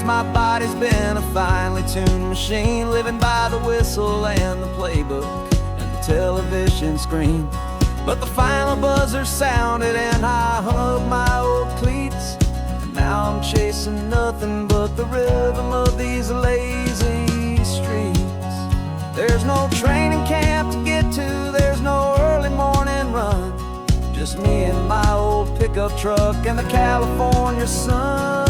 my body's been a finely tuned machine, living by the whistle and the playbook and the television screen. But the final buzzer sounded and I hung up my old cleats, and now I'm chasing nothing but the rhythm of these lazy streets. There's no training camp to get to, there's no early morning run, just me and my old pickup truck and the California sun.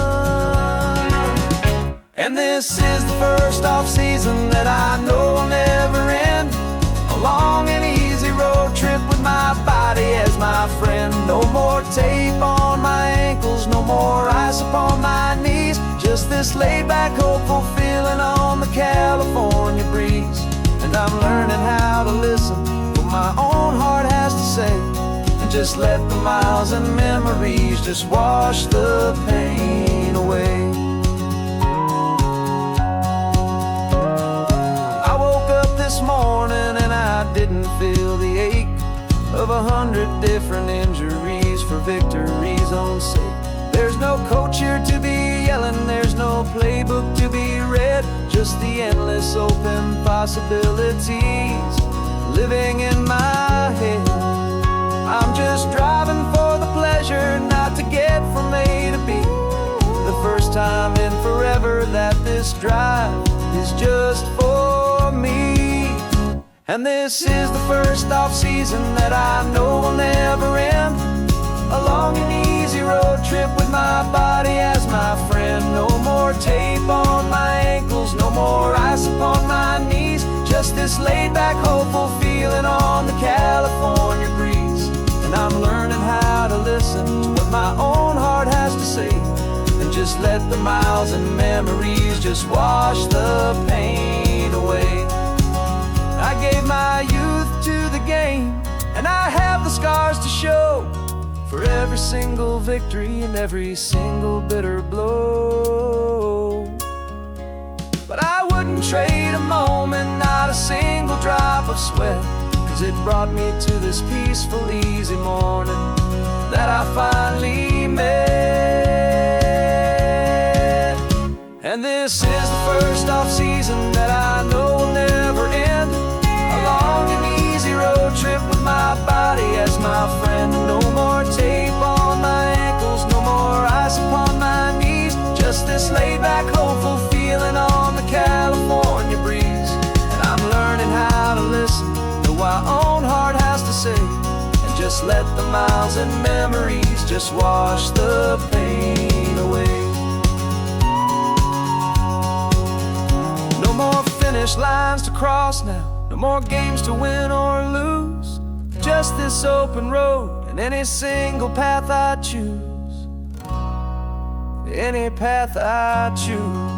And this is the first off-season that I know will never end, a long and easy road trip with my body as my friend. No more tape on my ankles, no more ice upon my knees, just this laid-back, hopeful feeling on the California breeze. And I'm learning how to listen to what my own heart has to say, and just let the miles and memories just wash the pain away. I woke up this morning and I didn't feel the ache of 100 different injuries for victory's own sake. There's no coach here to be yelling, there's no playbook to be read, just the endless open possibilities living in my head. I'm just driving for the pleasure, not to get from A to B. The first time in forever that this drive is just for me. And this is the first off-season that I know will never end, a long and easy road trip with my body as my friend. No more tape on my ankles, no more ice upon my knees, just this laid-back, hopeful feeling on the California breeze. And I'm learning how to listen to what my own heart has to say, and just let the miles and memories just wash the pain away. I gave my youth to the game, and I have the scars to show for every single victory and every single bitter blow. But I wouldn't trade a moment, not a single drop of sweat, 'cause it brought me to this peaceful, easy morning that I finally met. And this is the first off-season that I know will never end, a long and easy road trip with my body as my friend. No more tape on my ankles, no more ice upon my knees, just this laid-back, hopeful feeling on the California breeze. And I'm learning how to listen to what my own heart has to say, and just let the miles and memories just wash the pain away. No more finish lines to cross now, no more games to win or lose, just this open road and any single path I choose, any path I choose.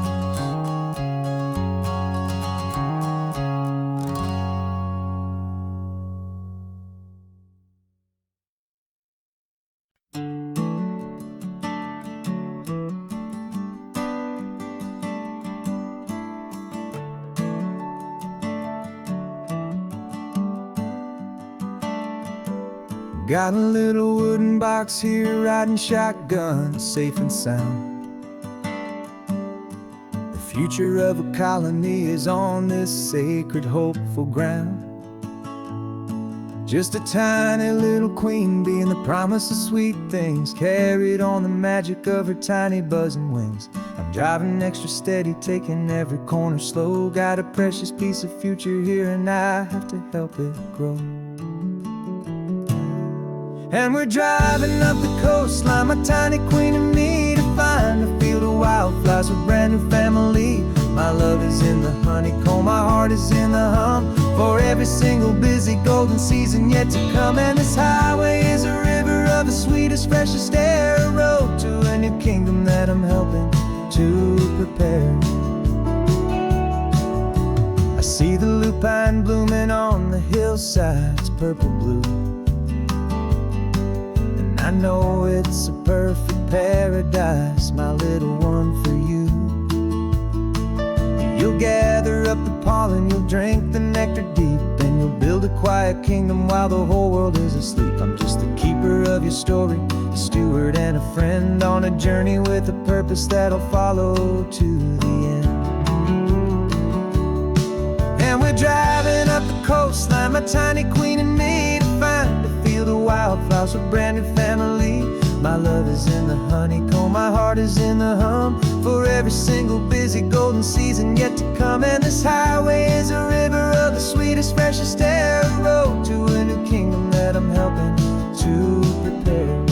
Got a little wooden box here, riding shotgun, safe and sound. The future of a colony is on this sacred, hopeful ground. Just a tiny little queen bee and the promise of sweet things, carried on the magic of her tiny buzzing wings. I'm driving extra steady, taking every corner slow. Got a precious piece of future here and I have to help it grow. And we're driving up the coastline, my tiny queen and me, to find a field of wildflowers with brand new family. My love is in the honeycomb, my heart is in the hum, for every single busy golden season yet to come. And this highway is a river of the sweetest, freshest air, a road to a new kingdom that I'm helping to prepare. I see the lupine blooming on the hillsides, purple blue, I know it's a perfect paradise, my little one, for you. You'll gather up the pollen, you'll drink the nectar deep, and you'll build a quiet kingdom while the whole world is asleep. I'm just the keeper of your story, a steward and a friend on a journey with a purpose that'll follow to the end. And we're driving up the coastline, my tiny queen and me, to find a field of wildflowers, a brand new family. My love is in the honeycomb, my heart is in the hum, for every single busy golden season yet to come. And this highway is a river of the sweetest, freshest air, a road to a new kingdom that I'm helping to prepare.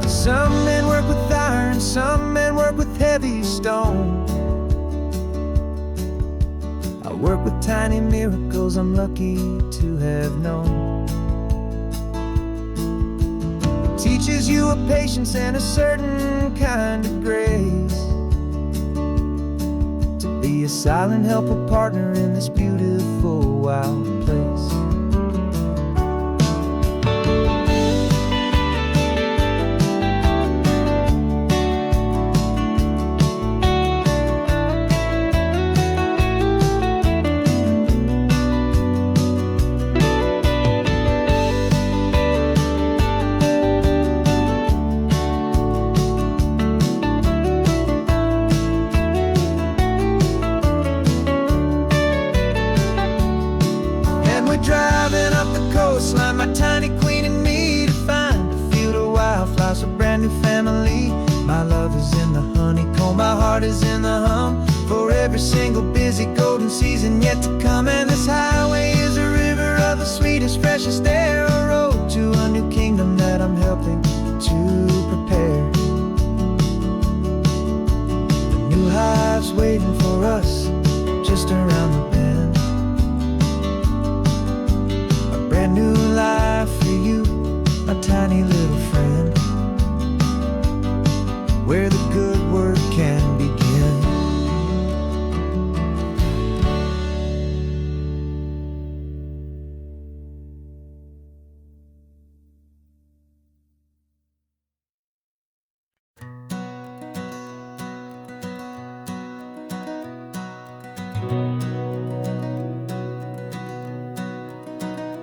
Some men work with iron, some men work with heavy stone. I work with tiny miracles I'm lucky to have known. Teaches you a patience and a certain kind of grace, to be a silent helper partner in this beautiful wild place. Driving up the coastline, my tiny queen and me, to find a field of wildflowers, a brand new family. My love is in the honeycomb, my heart is in the hum, for every single busy golden season yet to come. And this highway is a river of the sweetest, freshest air, a road to a new kingdom that I'm helping to prepare. The new hive's waiting for us just around the bend. Brand new life for you, my tiny little friend, where the good work can begin.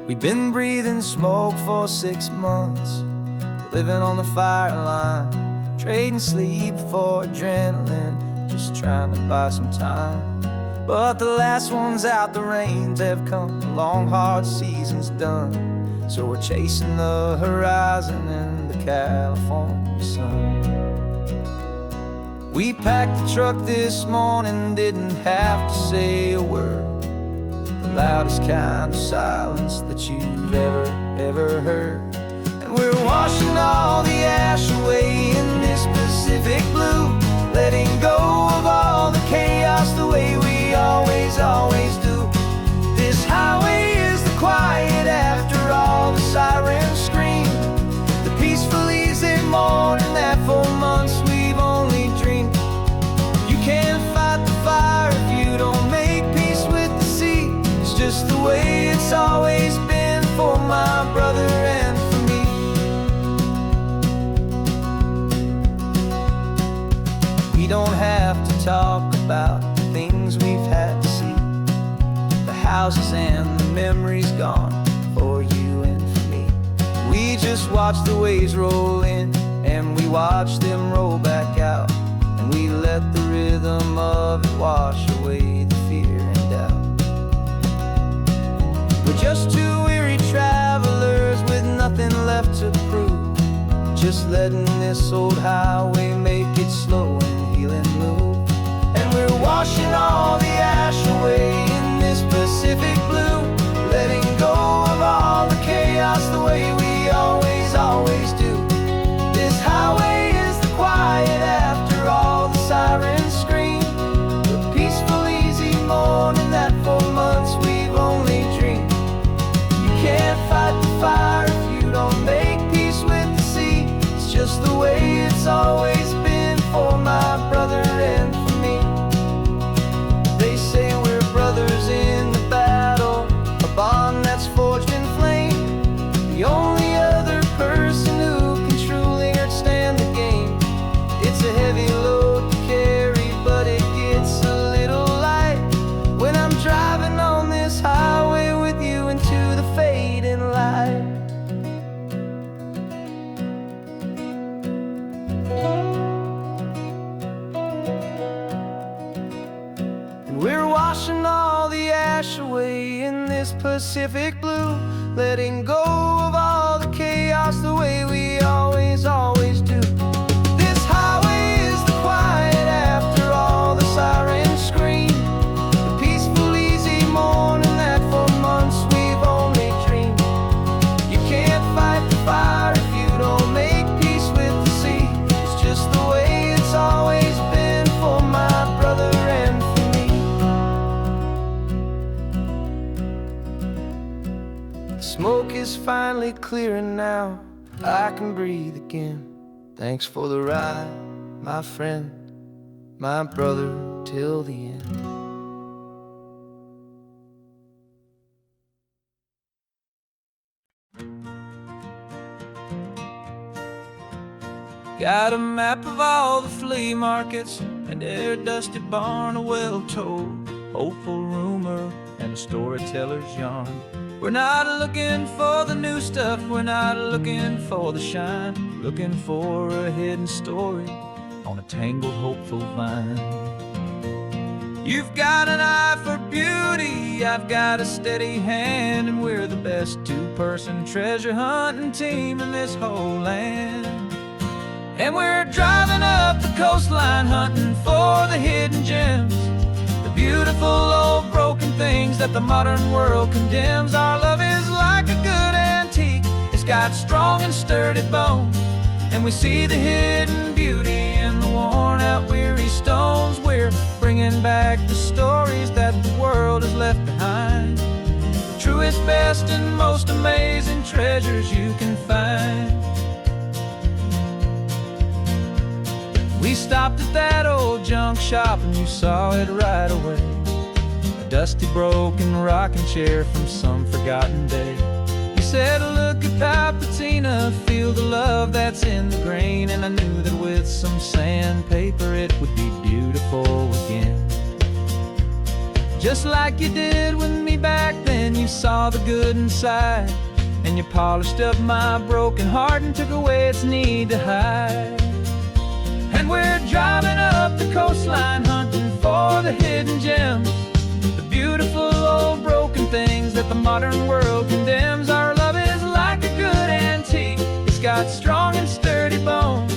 We've been breathing smoke for 6 months, living on the fire line, trading sleep for adrenaline, just trying to buy some time. But the last one's out, the rains have come, the long hard season's done, so we're chasing the horizon in the California sun. We packed the truck this morning, didn't have to say a word, the loudest kind of silence that you've ever heard. And we're washing all the ash away in this Pacific blue, letting go of all the chaos the way we always do. This highway is the quiet after all the sirens scream, the peaceful easy morning that for months we've only dreamed. You can't fight the fire if you don't make peace with the sea. It's just the way it's always been for my brother and for me. We don't have to talk about the things we've had to see, the houses and the memories gone for you and for me. We just watch the waves roll in and we watch them roll back out, and we let the rhythm of it wash away the fear and doubt. We're just two weary travelers with nothing left to prove, just letting this old highway make its slow and healing move. And we're washing all the ash away in this Pacific blue, letting go of all the chaos the way we always do. This highway is the quiet after all the sirens scream, the peaceful easy morning that for months we've only dreamed. You can't fight the fire if you don't make peace with the sea. It's just the way it's always been for my brother and for me. They say we're brothers in the battle, a bond that's forged in flame. The only this Pacific blue, letting go of all the chaos the way we always do. This highway is the quiet after all the sirens scream, the peaceful, easy morning that for months we've only dreamed. You can't fight the fire if you don't make peace with the sea. It's just the way it's always been for my brother and for me. The smoke is finally clearing now, I can breathe again. Thanks for the ride, my friend, my brother, till the end. Got a map of all the flea markets and their dusty barn, a well-told, hopeful rumor, and a storyteller's yarn. We're not looking for the new stuff, we're not looking for the shine, looking for a hidden story on a tangled, hopeful vine. You've got an eye for beauty, I've got a steady hand, and we're the best two-person treasure hunting team in this whole land. And we're driving up the coastline hunting for the hidden gems, the beautiful old broken things that the modern world condemns. Our love is like a good antique, it's got strong and sturdy bones, and we see the hidden beauty in the worn out weary stones. We're bringing back the stories that the world has left behind, the truest, best, and most amazing treasures you can find. We stopped at that old junk shop and you saw it right away, a dusty, broken rocking chair from some forgotten day. You said, look at Papatina, feel the love that's in the grain, and I knew that with some sandpaper it would be beautiful again. Just like you did with me back then, you saw the good inside, and you polished up my broken heart and took away its need to hide. And we're driving up the coastline hunting for the hidden gems, the beautiful old broken things that the modern world condemns. Our love is like a good antique, it's got strong and sturdy bones,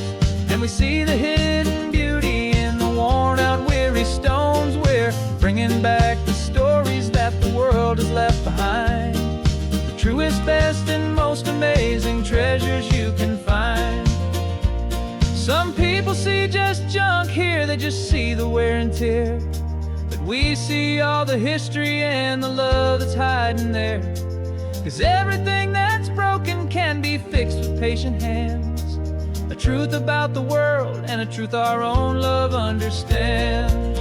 and we see the hidden beauty in the worn out weary stones. We're bringing back the stories that the world has left behind, the truest, best, and most amazing treasures you can find. Some people see just junk here, they just see the wear and tear, but we see all the history and the love that's hiding there. 'Cause everything that's broken can be fixed with patient hands, a truth about the world and a truth our own love understands.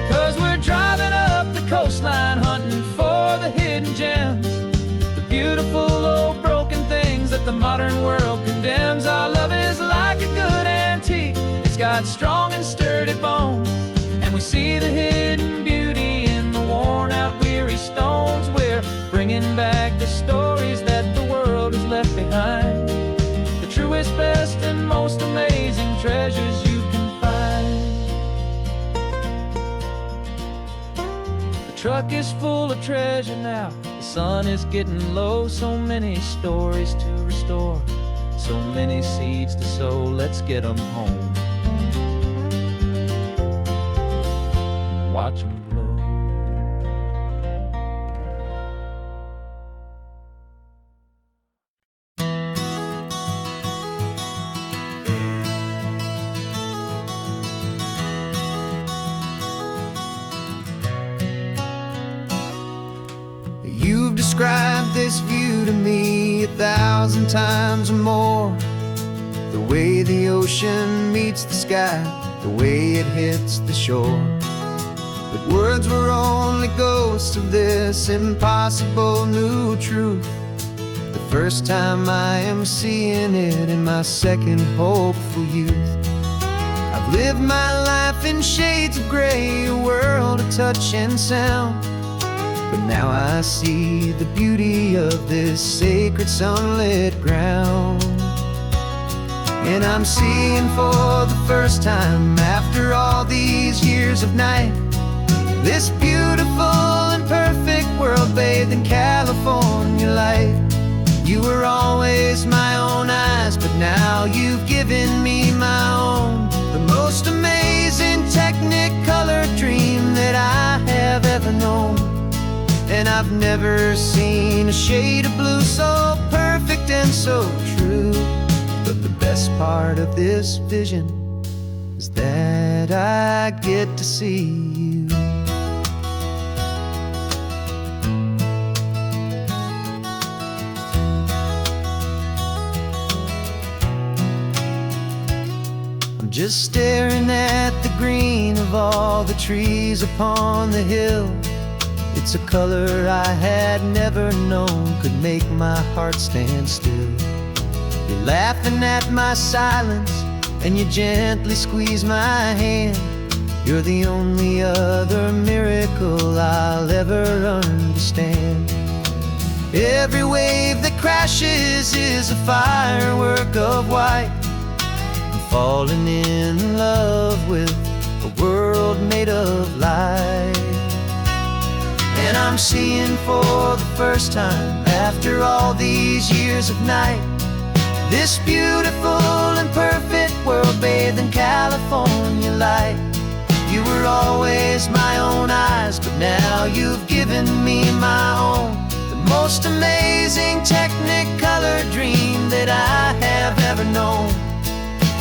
'Cause we're driving up the coastline hunting for the hidden gems, the beautiful old broken things that the modern world condemns. Our love is like a good antique, it's got strong and sturdy bones, and we see the hidden beauty in the worn out weary stones. We're bringing back the stories that the world has left behind, the truest, best, and most amazing treasures you can find. The truck is full of treasure now, the sun is getting low, so many stories to restore, so many seeds to sow. Let's get them home, watch them grow. You've described this view to me 1,000 times or more, the way the ocean meets the sky, the way it hits the shore. But words were only ghosts of this impossible new truth, the first time I am seeing it in my second hopeful youth. I've Live my life in shades of gray, a world of touch and sound. But now I see the beauty of this sacred sunlit ground. And I'm seeing for the first time, after all these years of night, this beautiful and perfect world bathed in California light. You were always my own eyes, but now you've given me my own. The most amazing technicolor dream that I have ever known. And I've never seen a shade of blue so perfect and so true. But the best part of this vision is that I get to see you. I'm just staring at the green of all the trees upon the hill. It's a color I had never known could make my heart stand still. You're laughing at my silence, and you gently squeeze my hand. You're the only other miracle I'll ever understand. Every wave that crashes is a firework of white. I'm falling in love with a world made of light. And I'm seeing for the first time, after all these years of night, this beautiful and perfect world bathed in California light. You were always my own eyes, but now you've given me my own. The most amazing technicolor dream that I have ever known.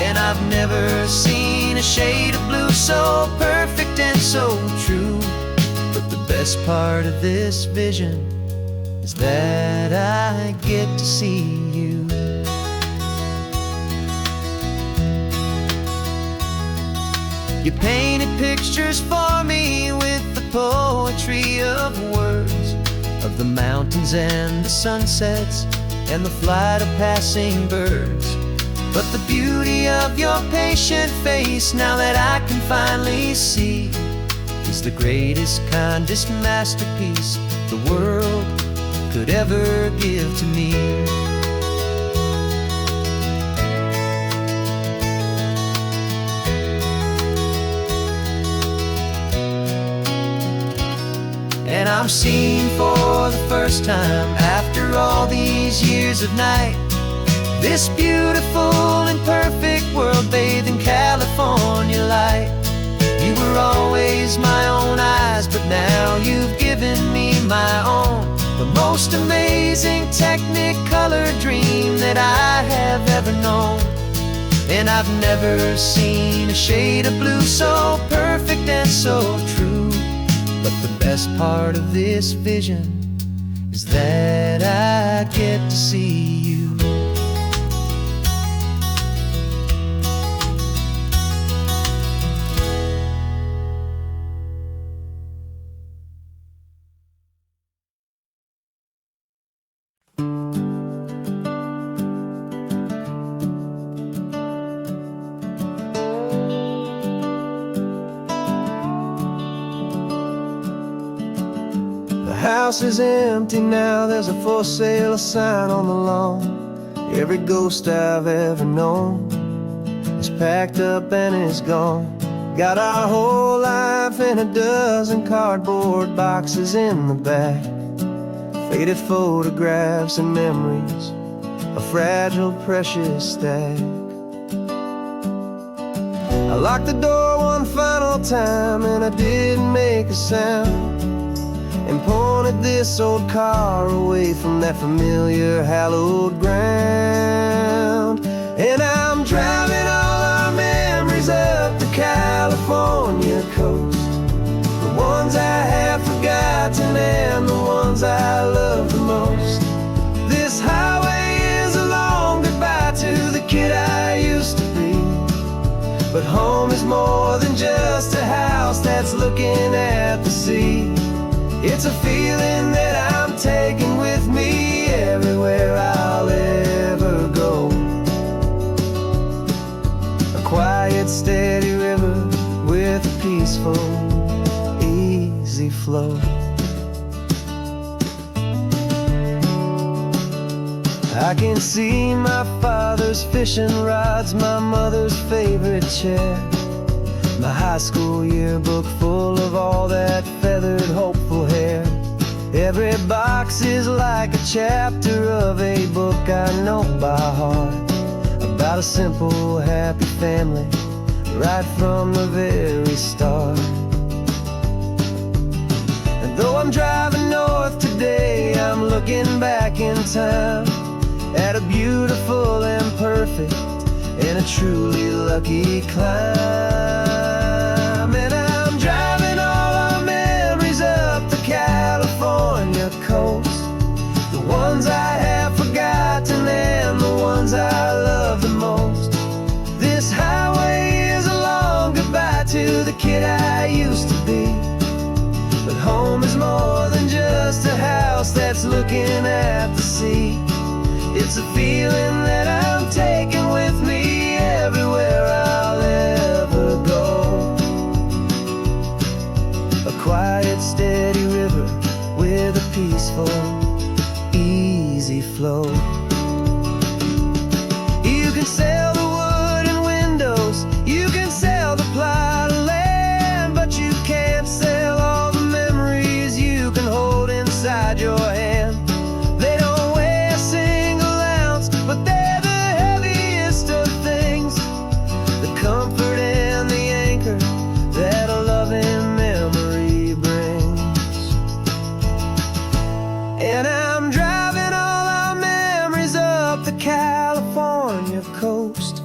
And I've never seen a shade of blue so perfect and so true. The best part of this vision is that I get to see you. You painted pictures for me with the poetry of words, of the mountains and the sunsets and the flight of passing birds. But the beauty of your patient face, now that I can finally see, is the greatest, kindest masterpiece the world could ever give to me. And I'm seeing for the first time, after all these years of night, this beautiful and perfect world bathed in California light. You were always my own eyes, but now you've given me my own. The most amazing technicolor dream that I have ever known. And I've never seen a shade of blue so perfect and so true. But the best part of this vision is that I get to see you. The house is empty now, there's a for sale sign on the lawn. Every ghost I've ever known is packed up and is gone. Got our whole life in a dozen cardboard boxes in the back. Faded photographs and memories, a fragile, precious stack. I locked the door one final time and I didn't make a sound, and pointed this old car away from that familiar hallowed ground. And I'm driving all our memories up the California coast, the ones I have forgotten and the ones I love the most. This highway is a long goodbye to the kid I used to be, but home is more than just a house that's looking at the sea. It's a feeling that I'm taking with me everywhere I'll ever go. A quiet, steady flow. I can see my father's fishing rods, my mother's favorite chair, my high school yearbook full of all that feathered, hopeful hair. Every box is like a chapter of a book I know by heart, about a simple, happy family, right from the very start. And though I'm driving north today, I'm looking back in time at a beautiful and perfect and a truly lucky climb. And I'm driving all our memories up the California coast, the ones I have forgotten and the ones I love the most. This highway is a long goodbye to the kid I used to be, but home is more than just a house that's looking at the sea. It's a feeling that I'm taking with me everywhere I'll ever go. A quiet, steady river with a peaceful, easy flow. You can sail the wood and windows, you can sail the plot of land, but you can't sail all the memories you can hold inside your hand. They don't weigh a single ounce, but they're the heaviest of things, the comfort and the anchor that a loving memory brings. And I'm driving all our memories up the California coast,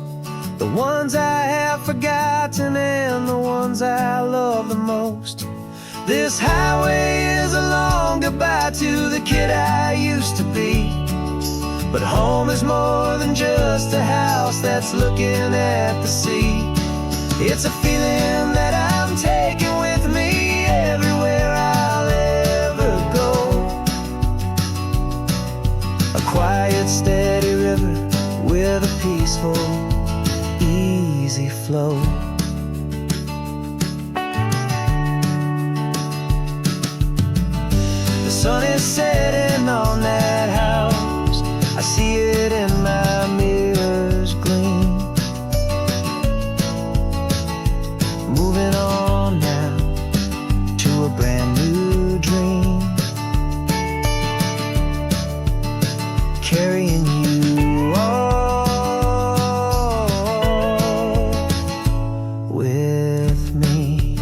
the ones I have forgotten and the ones I love the most. This highway is a long goodbye to the kid I used to be, but home is more than just a house that's looking at the sea. It's a feeling that I'm taking with me everywhere I'll ever go. A quiet, steady river with a peaceful, easy flow. The sun is setting on that house, I see it in my mirror's gleam. Moving on now to a brand new dream, carrying you all with me.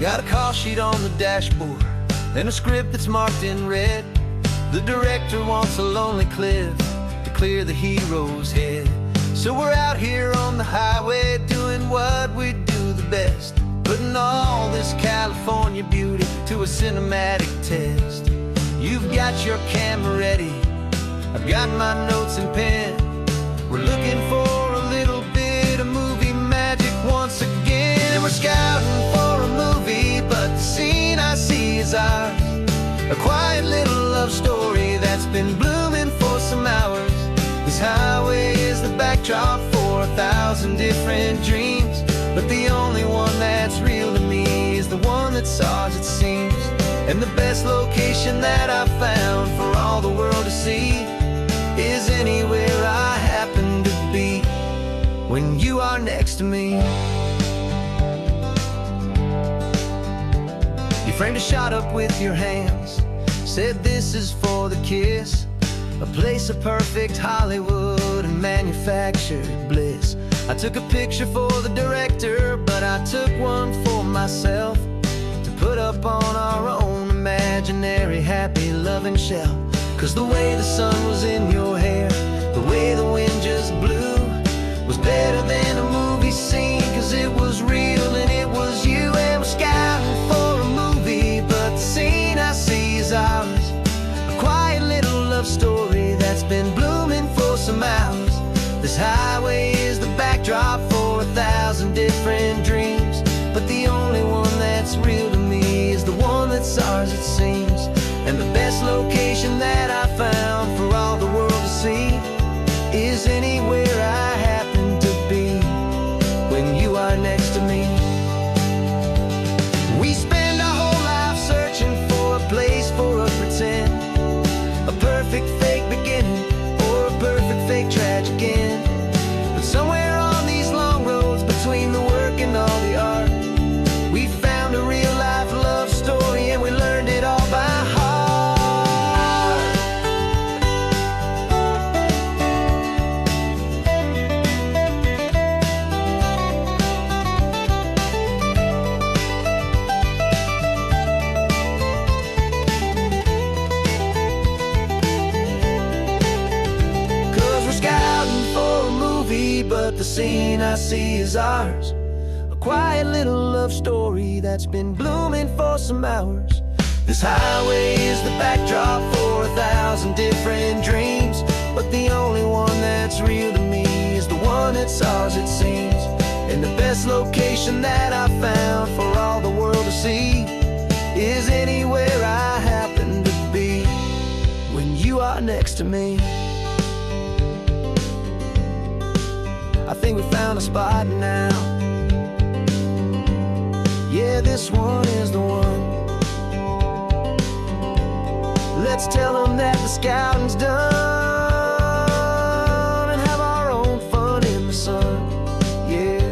Got a call sheet on the dashboard and a script that's marked in red. The director wants a lonely cliff to clear the hero's head. So we're out here on the highway doing what we do the best, putting all this California beauty to a cinematic test. You've got your camera ready, I've got my notes and pen. We're looking for a little bit of movie magic once again. And we're scouting for a movie, but the scene I see is ours, a quiet little love story that's been blooming for some hours. This highway is the backdrop for 1,000 different dreams, but the only one that's real to me is the one that's ours, it seems. And the best location that I've found for all the world to see is anywhere I happen to be when you are next to me. You framed a shot up with your hands, said this is for the kiss, a place of perfect Hollywood and manufactured bliss. I took a picture for the director, but I took one for myself to put up on our own imaginary happy loving shelf. 'Cause the way the sun was in your hair, the way the wind just blew, was better than a movie scene, 'cause it was real and it was you. And we're scouting for a movie, but the scene I see is ours, a quiet little love story that's been blooming for some hours. This highway is the backdrop for 1,000 different dreams, but the it's ours it seems. And the best location that I found for all the world to see is anywhere I happen to be when you are next to me. We spend our whole life searching for a place for a pretend, a perfect fake beginning or a perfect fake tragic end. But somewhere on these long roads between the work and all the art, we found a real life love story and we learned it all by heart. 'Cause we're scouting for a movie, but the scene I see is ours. A quiet little love story that's been blooming for some hours. This highway is the backdrop for 1,000 different dreams, but the only one that's real to me is the one that's ours it seems. And the best location that I found for all the world to see is anywhere I happen to be when you are next to me. I think we found a spot now. Yeah, this one is the one. Let's tell them that the scouting's done and have our own fun in the sun. Yeah,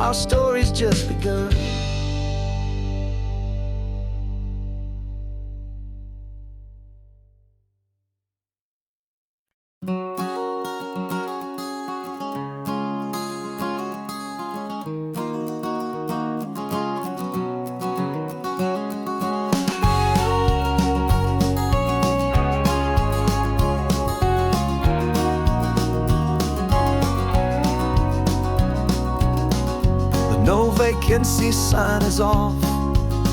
our story's just begun. No vacancy sign is off,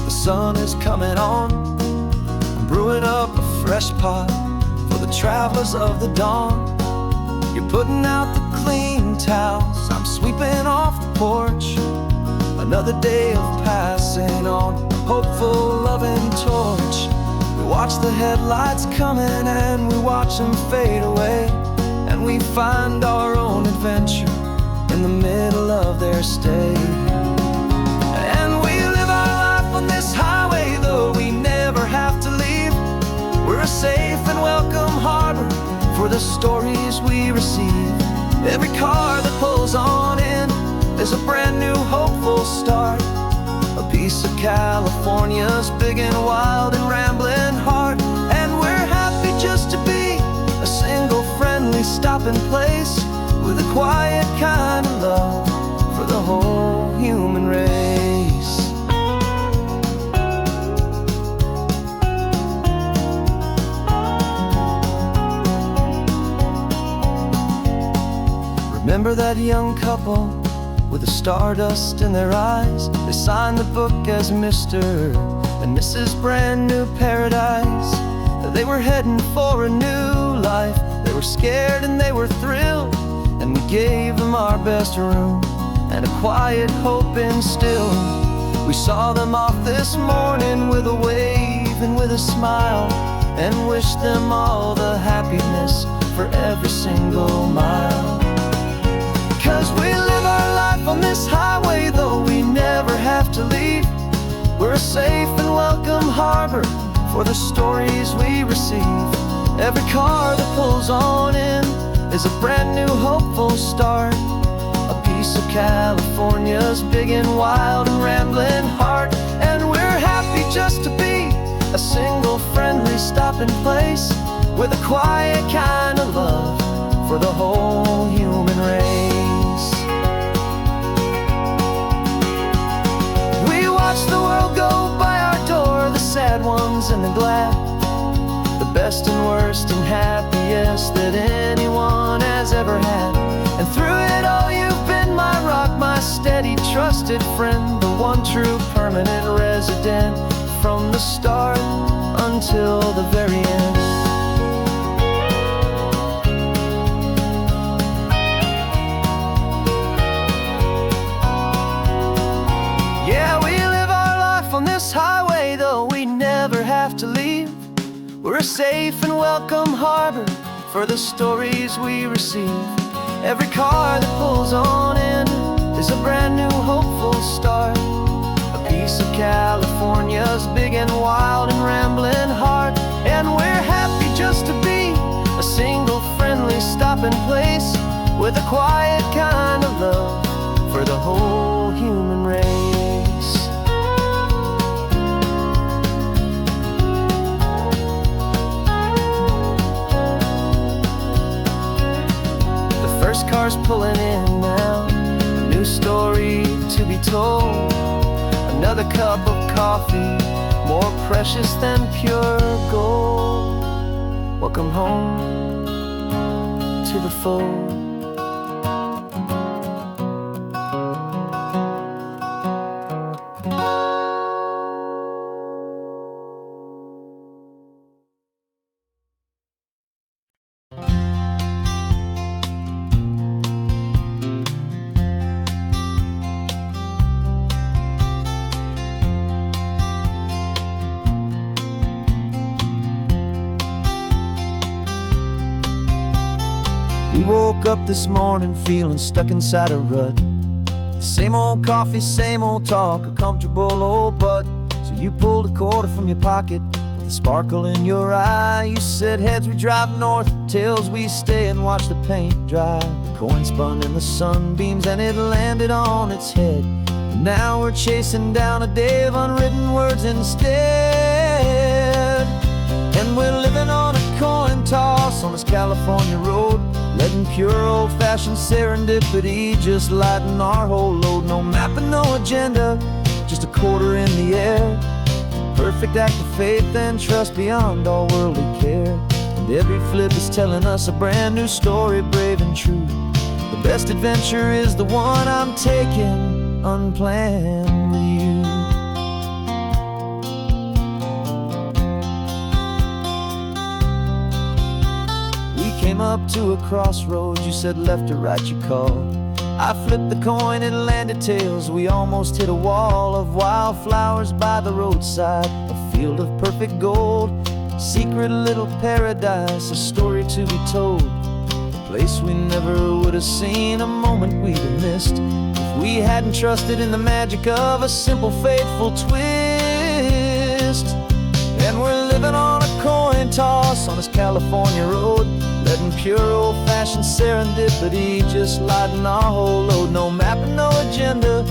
the sun is coming on. I'm brewing up a fresh pot for the travelers of the dawn. You're putting out the clean towels, I'm sweeping off the porch. Another day of passing on, hopeful loving torch. We watch the headlights coming and we watch them fade away, and we find our own adventure in the middle of their stay. And we live our life on this highway, though we never have to leave. We're a safe and welcome harbor for the stories we receive. Every car that pulls on in is a brand new hopeful start, a piece of California's big and wild and rambling heart. And we're happy just to be a single friendly stopping place with a quiet kind of love for the whole human race. Remember that young couple with the stardust in their eyes? They signed the book as Mr. and Mrs. Brand New Paradise. They were heading for a new life. They were scared and they were thrilled, and we gave them our best room and a quiet hope instilled. We saw them off this morning with a wave and with a smile, and wished them all the happiness for every single mile. 'Cause we live our life on this highway, though we never have to leave. We're a safe and welcome harbor for the stories we receive. Every car that pulls on in is a brand new hopeful start, a piece of California's big and wild and rambling heart. And we're happy just to be a single friendly stopping place with a quiet kind of love for the whole human race. We watch the world go by our door, the sad ones and the glad, the best and worst and happiest that anyone has ever had. And through it all you've been my rock, my steady trusted friend, the one true permanent resident from the start until the very end. Yeah, we live our life on this highway, We're a safe and welcome harbor for the stories we receive. Every car that pulls on in is a brand new hopeful start. A piece of California's big and wild and rambling heart. And we're happy just to be a single friendly stopping place with a quiet kind of love for the whole human race. First car's pulling in now, a new story to be told. Another cup of coffee, more precious than pure gold. Welcome home to the fold. We woke up this morning feeling stuck inside a rut. Same old coffee, same old talk, a comfortable old butt. So you pulled a quarter from your pocket with a sparkle in your eye. You said heads we drive north, tails we stay and watch the paint dry. The coin spun in the sunbeams and it landed on its head. And now we're chasing down a day of unwritten words instead. And we're living on a coin toss on this California road, letting pure old-fashioned serendipity just lighten our whole load. No map and no agenda, just a quarter in the air. Perfect act of faith and trust beyond all worldly care. And every flip is telling us a brand new story, brave and true. The best adventure is the one I'm taking, unplanned with you. Came up to a crossroads, you said left or right, you called. I flipped the coin, it landed tails. We almost hit a wall of wildflowers by the roadside, a field of perfect gold, secret little paradise, a story to be told. A place we never would have seen, a moment we'd have missed if we hadn't trusted in the magic of a simple, faithful twist. And we're living on a coin toss on this California road, letting pure old-fashioned serendipity just lighten our whole load. No map and no agenda,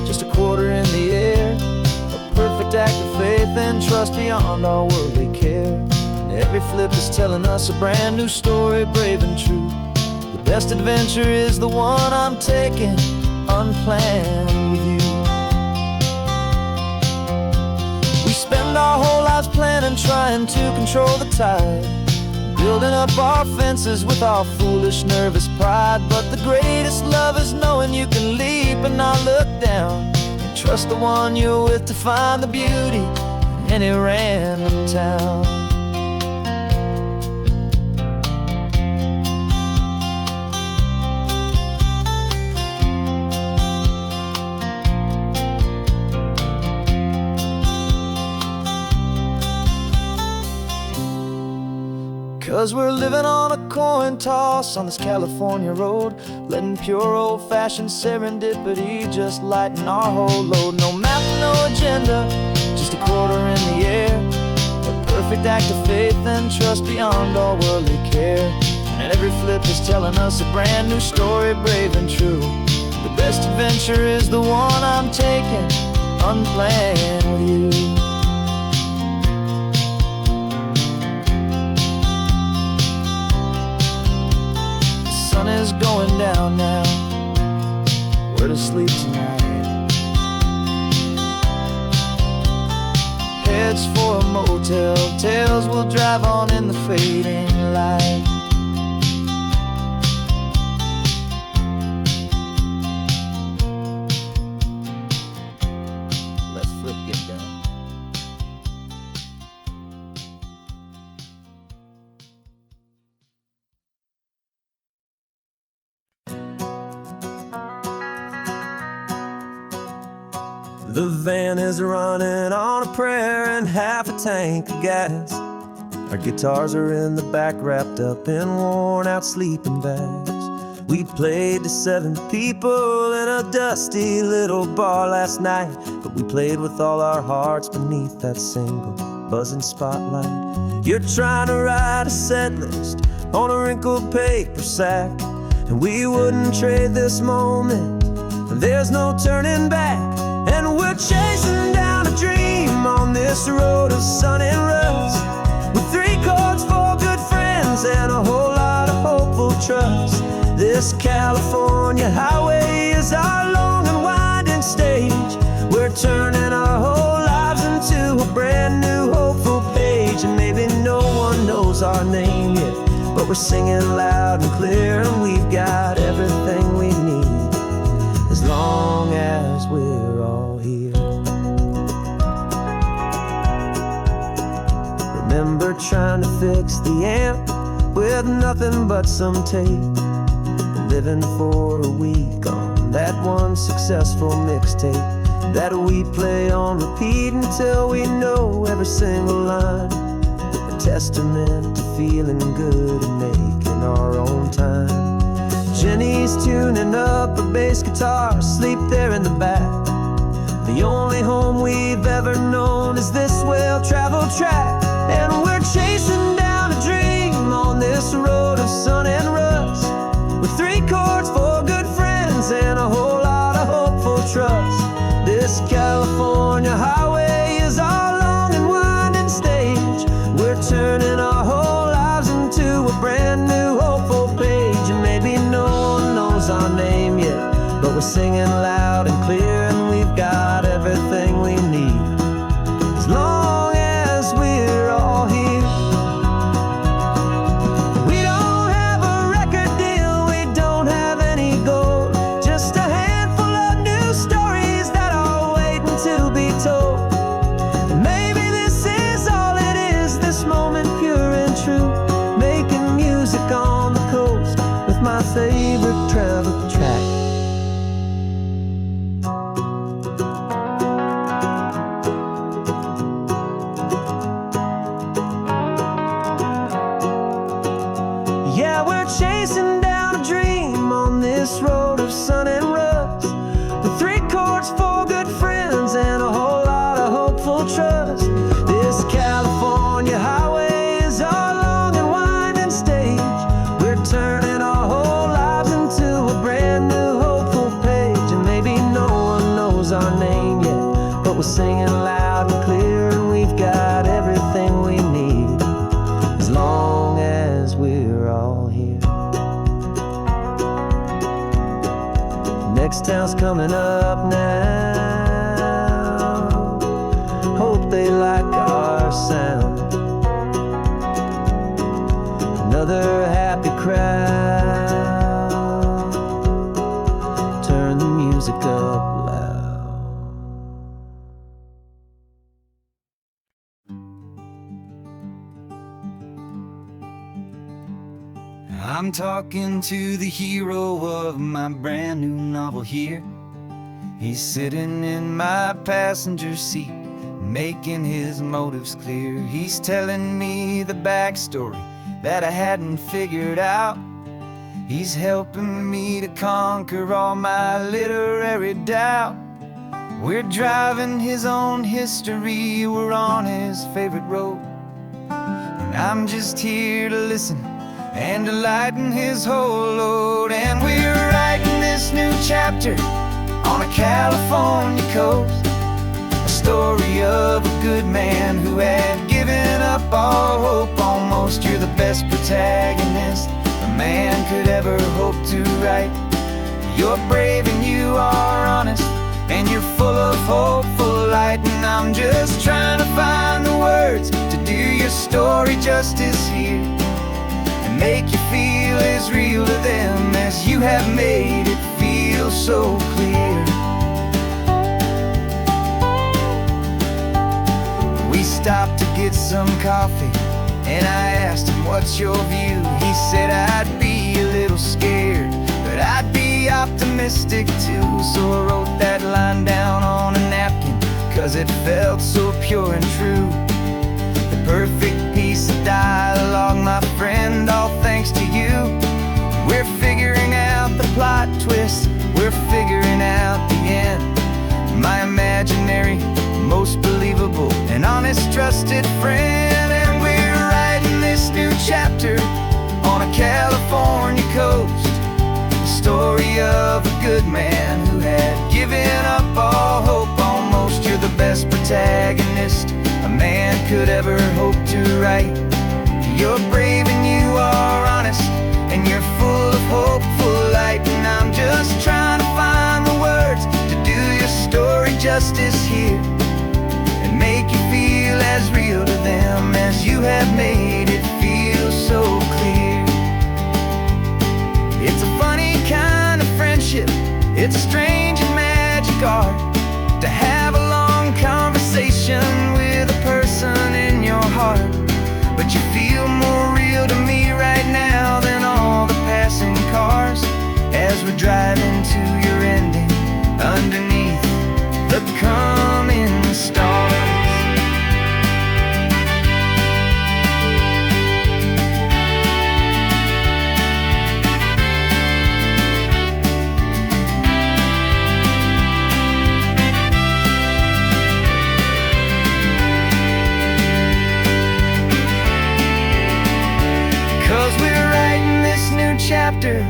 just a quarter in the air. A perfect act of faith and trust beyond all worldly care. And every flip is telling us a brand new story, brave and true. The best adventure is the one I'm taking, unplanned with you. We spend our whole lives planning, trying to control the tide, building up our fences with our foolish, nervous pride. But the greatest love is knowing you can leap and not look down, and trust the one you're with to find the beauty in any random town. 'Cause we're living on a coin toss on this California road, letting pure old-fashioned serendipity just lighten our whole load. No map, no agenda, just a quarter in the air. A perfect act of faith and trust beyond all worldly care. And every flip is telling us a brand new story, brave and true. The best adventure is the one I'm taking, unplanned with you. The sun is going down now, we're to sleep tonight. Heads for a motel, tails will drive on in the fading light. Let's flip, get down. The van is running on a prayer and half a tank of gas. Our guitars are in the back, wrapped up in worn-out sleeping bags. We played to 7 people in a dusty little bar last night, but we played with all our hearts beneath that single buzzing spotlight. You're trying to write a set list on a wrinkled paper sack, and we wouldn't trade this moment. There's no turning back, and we're chasing down a dream on this road of sun and rust, with 3 chords, 4 good friends, and a whole lot of hopeful trust. This California highway is our long and winding stage. We're turning our whole lives into a brand new hopeful page. And maybe no one knows our name yet, but we're singing loud and clear, and we've got everything we need, as long as we're all here. Remember trying to fix the amp with nothing but some tape, living for a week on that one successful mixtape that we play on repeat until we know every single line. A testament to feeling good and making our own time. Jenny's tuning up her bass guitar, asleep there in the back. The only home we've ever known is this well-traveled track, and we're chasing down a dream on this road of sun and rust, with 3 chords, 4 good friends, and a whole lot of hopeful trust. This California highway is our long and winding stage. We're turning our whole lives into a brand new hopeful page. And maybe no one knows our name yet, but we're singing loud and clear, and we've got everything we need, as long as we're all here. Favorite travel track. Yeah, we're chasing down a dream on this road of sun and rust, with 3 chords, 4 good friends, and a whole lot of hopeful trust. This California highway is our long and winding stage. We're turning our whole our name yet, but we're singing loud and clear, and we've got everything we need, as long as we're all here. Next town's coming up now, hope they like our sound. Another happy crowd, turn the music up. I'm talking to the hero of my brand new novel here. He's sitting in my passenger seat, making his motives clear. He's telling me the backstory that I hadn't figured out. He's helping me to conquer all my literary doubt. We're driving his own history, we're on his favorite road, and I'm just here to listen and to lighten his whole load. And we're writing this new chapter on a California coast, a story of a good man who had given up all hope almost. You're the best protagonist a man could ever hope to write. You're brave and you are honest, and you're full of hopeful light. And I'm just trying to find the words to do your story justice here, make you feel as real to them as you have made it feel so clear. We stopped to get some coffee, and I asked him, what's your view? He said, I'd be a little scared, but I'd be optimistic too. So I wrote that line down on a napkin, 'cause it felt so pure and true. The perfect piece of dialogue imaginary, most believable and honest, trusted friend. And we're writing this new chapter on a California coast, the story of a good man who had given up all hope almost. You're the best protagonist a man could ever hope to write. You're brave and you are honest, and you're full of hopeful light. And I'm just trying to find the words to do your story justice here, and make you feel as real to them as you have made it feel so clear. It's a funny kind of friendship, it's strange and magic art to have a long conversation with a person in your heart. But you feel more real to me right now than all the passing cars, as we're driving to your ending underneath the coming stars. 'Cause we're writing this new chapter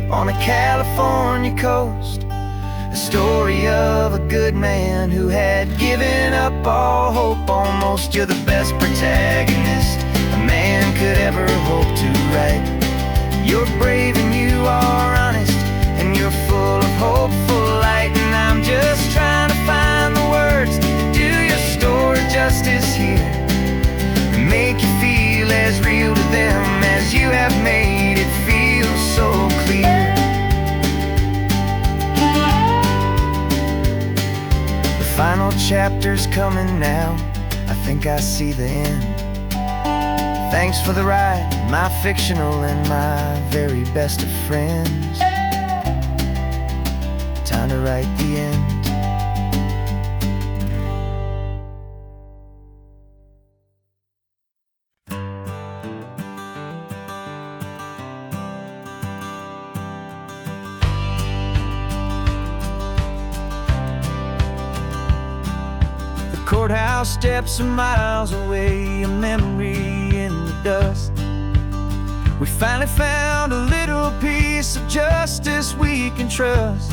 on a California coast, a story of a good man who had given up all hope almost. You're the best protagonist a man could ever hope to write. You're brave and you are honest, and you're full of hopeful light. And I'm just trying to find the words to do your story justice here, and make you feel as real to them as you have made it feel so clear. The final chapter's coming now, I think I see the end. Thanks for the ride, my fictional and my very best of friends. Time to write the end. Courthouse steps are miles away, a memory in the dust. We finally found a little piece of justice we can trust.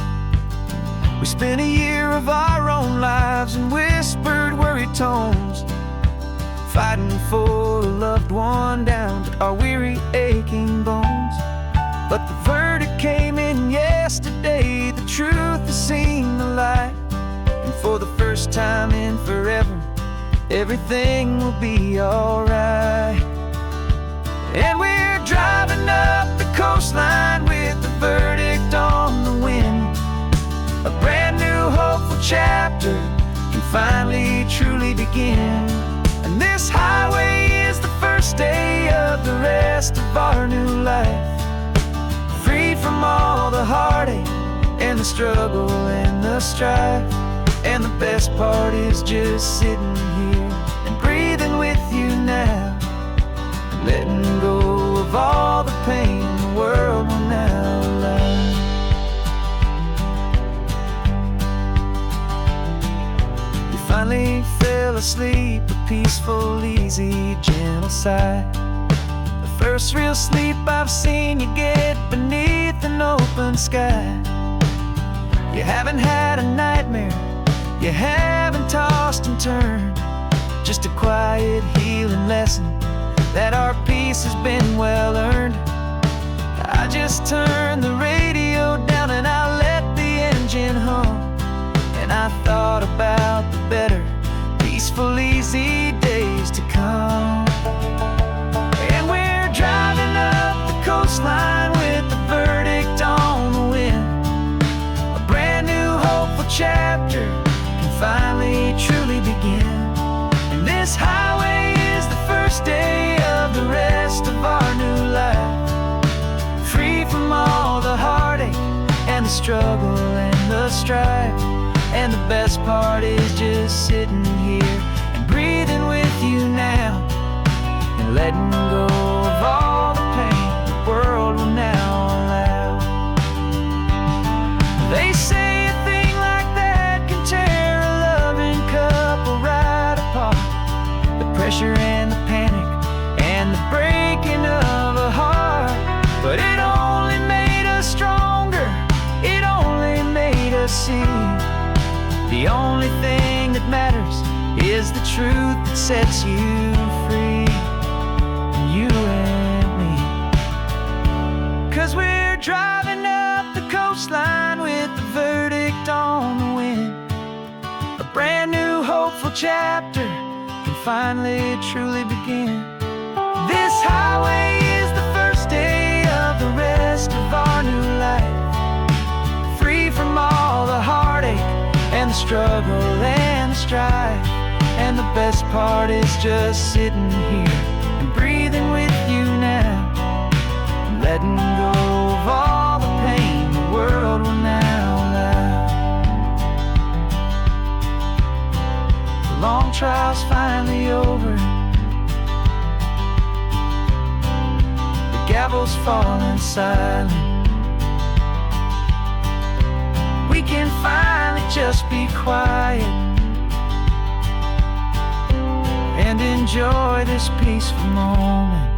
We spent a year of our own lives in whispered, worried tones, fighting for a loved one down to our weary, aching bones. But the verdict came in yesterday, the truth has seen the light. And for the first time in forever, everything will be alright. And we're driving up the coastline with the verdict on the wind. A brand new hopeful chapter can finally truly begin. And this highway is the first day of the rest of our new life, freed from all the heartache and the struggle and the strife. And the best part is just sitting here and breathing with you now, letting go of all the pain the world will now allow. You finally fell asleep, a peaceful, easy, gentle sigh. The first real sleep I've seen you get beneath an open sky. You haven't had a nightmare, you haven't tossed and turned, just a quiet healing lesson that our peace has been well earned. I just turned the radio down and I let the engine hum, and I thought about the better, peaceful, easy days to come. And we're driving up the coastline with the verdict on the wind, a brand new hopeful chapter finally truly begin. And this highway is the first day of the rest of our new life, free from all the heartache and the struggle and the strife. And the best part is just sitting here and breathing with you now, and letting go of all the pain the world will now allow. They say a thing like that can tear a love pressure and the panic and the breaking of a heart. But it only made us stronger, it only made us see the only thing that matters is the truth that sets you free, you and me. 'Cause we're driving up the coastline with the verdict on the wind. A brand new hopeful chapter can finally truly begin. This highway is the first day of the rest of our new life, free from all the heartache and the struggle and the strife. And the best part is just sitting here and breathing with you now, and letting go of all the pain the world will now allow. The long trial's finally over, the gavel's falling silent. We can finally just be quiet and enjoy this peaceful moment.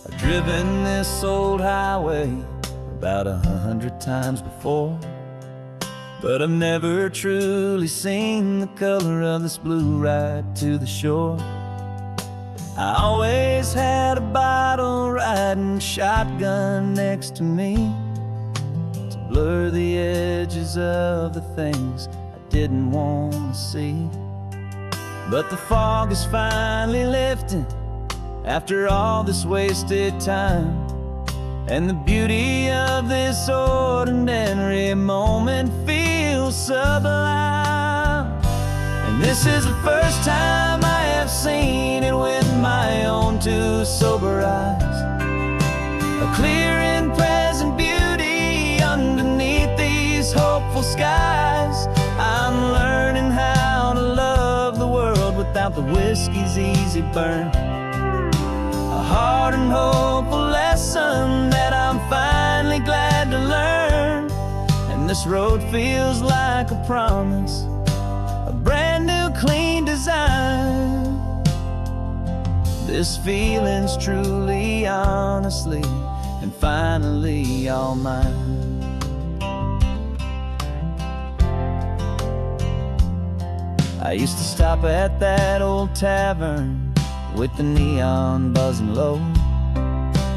I've driven this old highway about 100 times before, but I've never truly seen the color of this blue right to the shore. I always had a bottle riding shotgun next to me to blur the edges of the things I didn't want to see. But the fog is finally lifting after all this wasted time, and the beauty of this ordinary moment feels sublime. And this is the first time I have seen it with my own two sober eyes, a clear and present beauty underneath these hopeful skies. I'm learning how to love the world without the whiskey's easy burn, a hard and hopeful lesson that I'm finally glad to learn. And this road feels like a promise, a brand new clean design. This feeling's truly, honestly, and finally all mine. I used to stop at that old tavern with the neon buzzing low,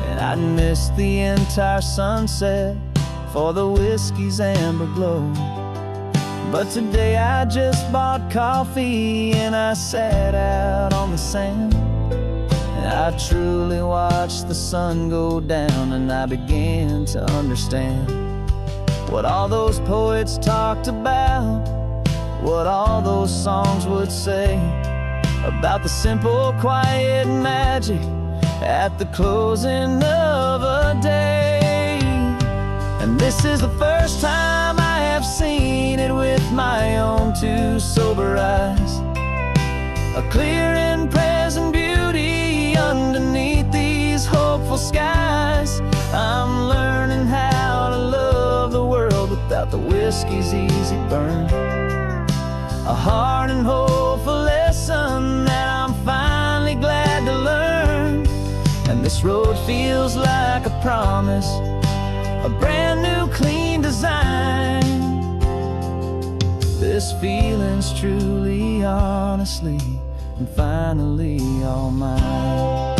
and I'd miss the entire sunset for the whiskey's amber glow. But today I just bought coffee and I sat out on the sand, and I truly watched the sun go down, and I began to understand what all those poets talked about, what all those songs would say about the simple, quiet magic at the closing of a day. And this is the first time I have seen it with my own two sober eyes, a clear and present beauty underneath these hopeful skies. I'm learning how to love the world without the whiskey's easy burn, a hard and hopeful lesson that I'm finally glad to learn. And this road feels like a promise, a brand new clean design. This feeling's truly, honestly, and finally all mine.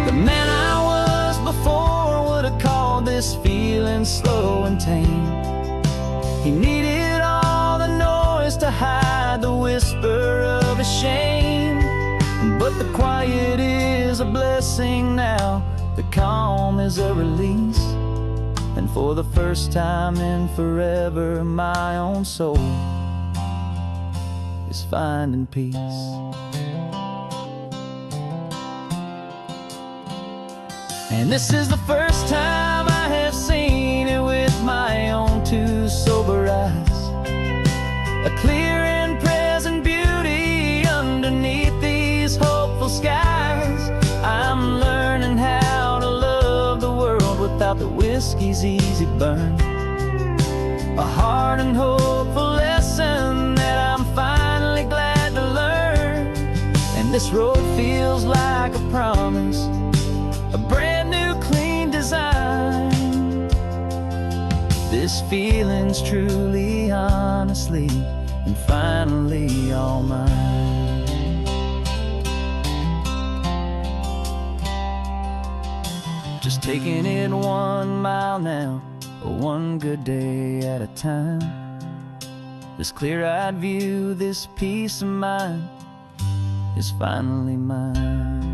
The man I was before would have called this feeling slow and tame. He needed all the noise to hide the whisper of his shame. But the quiet is a blessing now, the calm is a release, and for the first time in forever my own soul is finding peace. And this is the first time I have seen it with my own two souls. a clear and present beauty underneath these hopeful skies. I'm learning how to love the world without the whiskey's easy burn. A hard and hopeful lesson that I'm finally glad to learn. And this road feels like a promise, a brand new clean design. This feeling's truly, honestly, and finally all mine. Just taking it 1 mile now, one good day at a time. This clear-eyed view, this peace of mind is finally mine.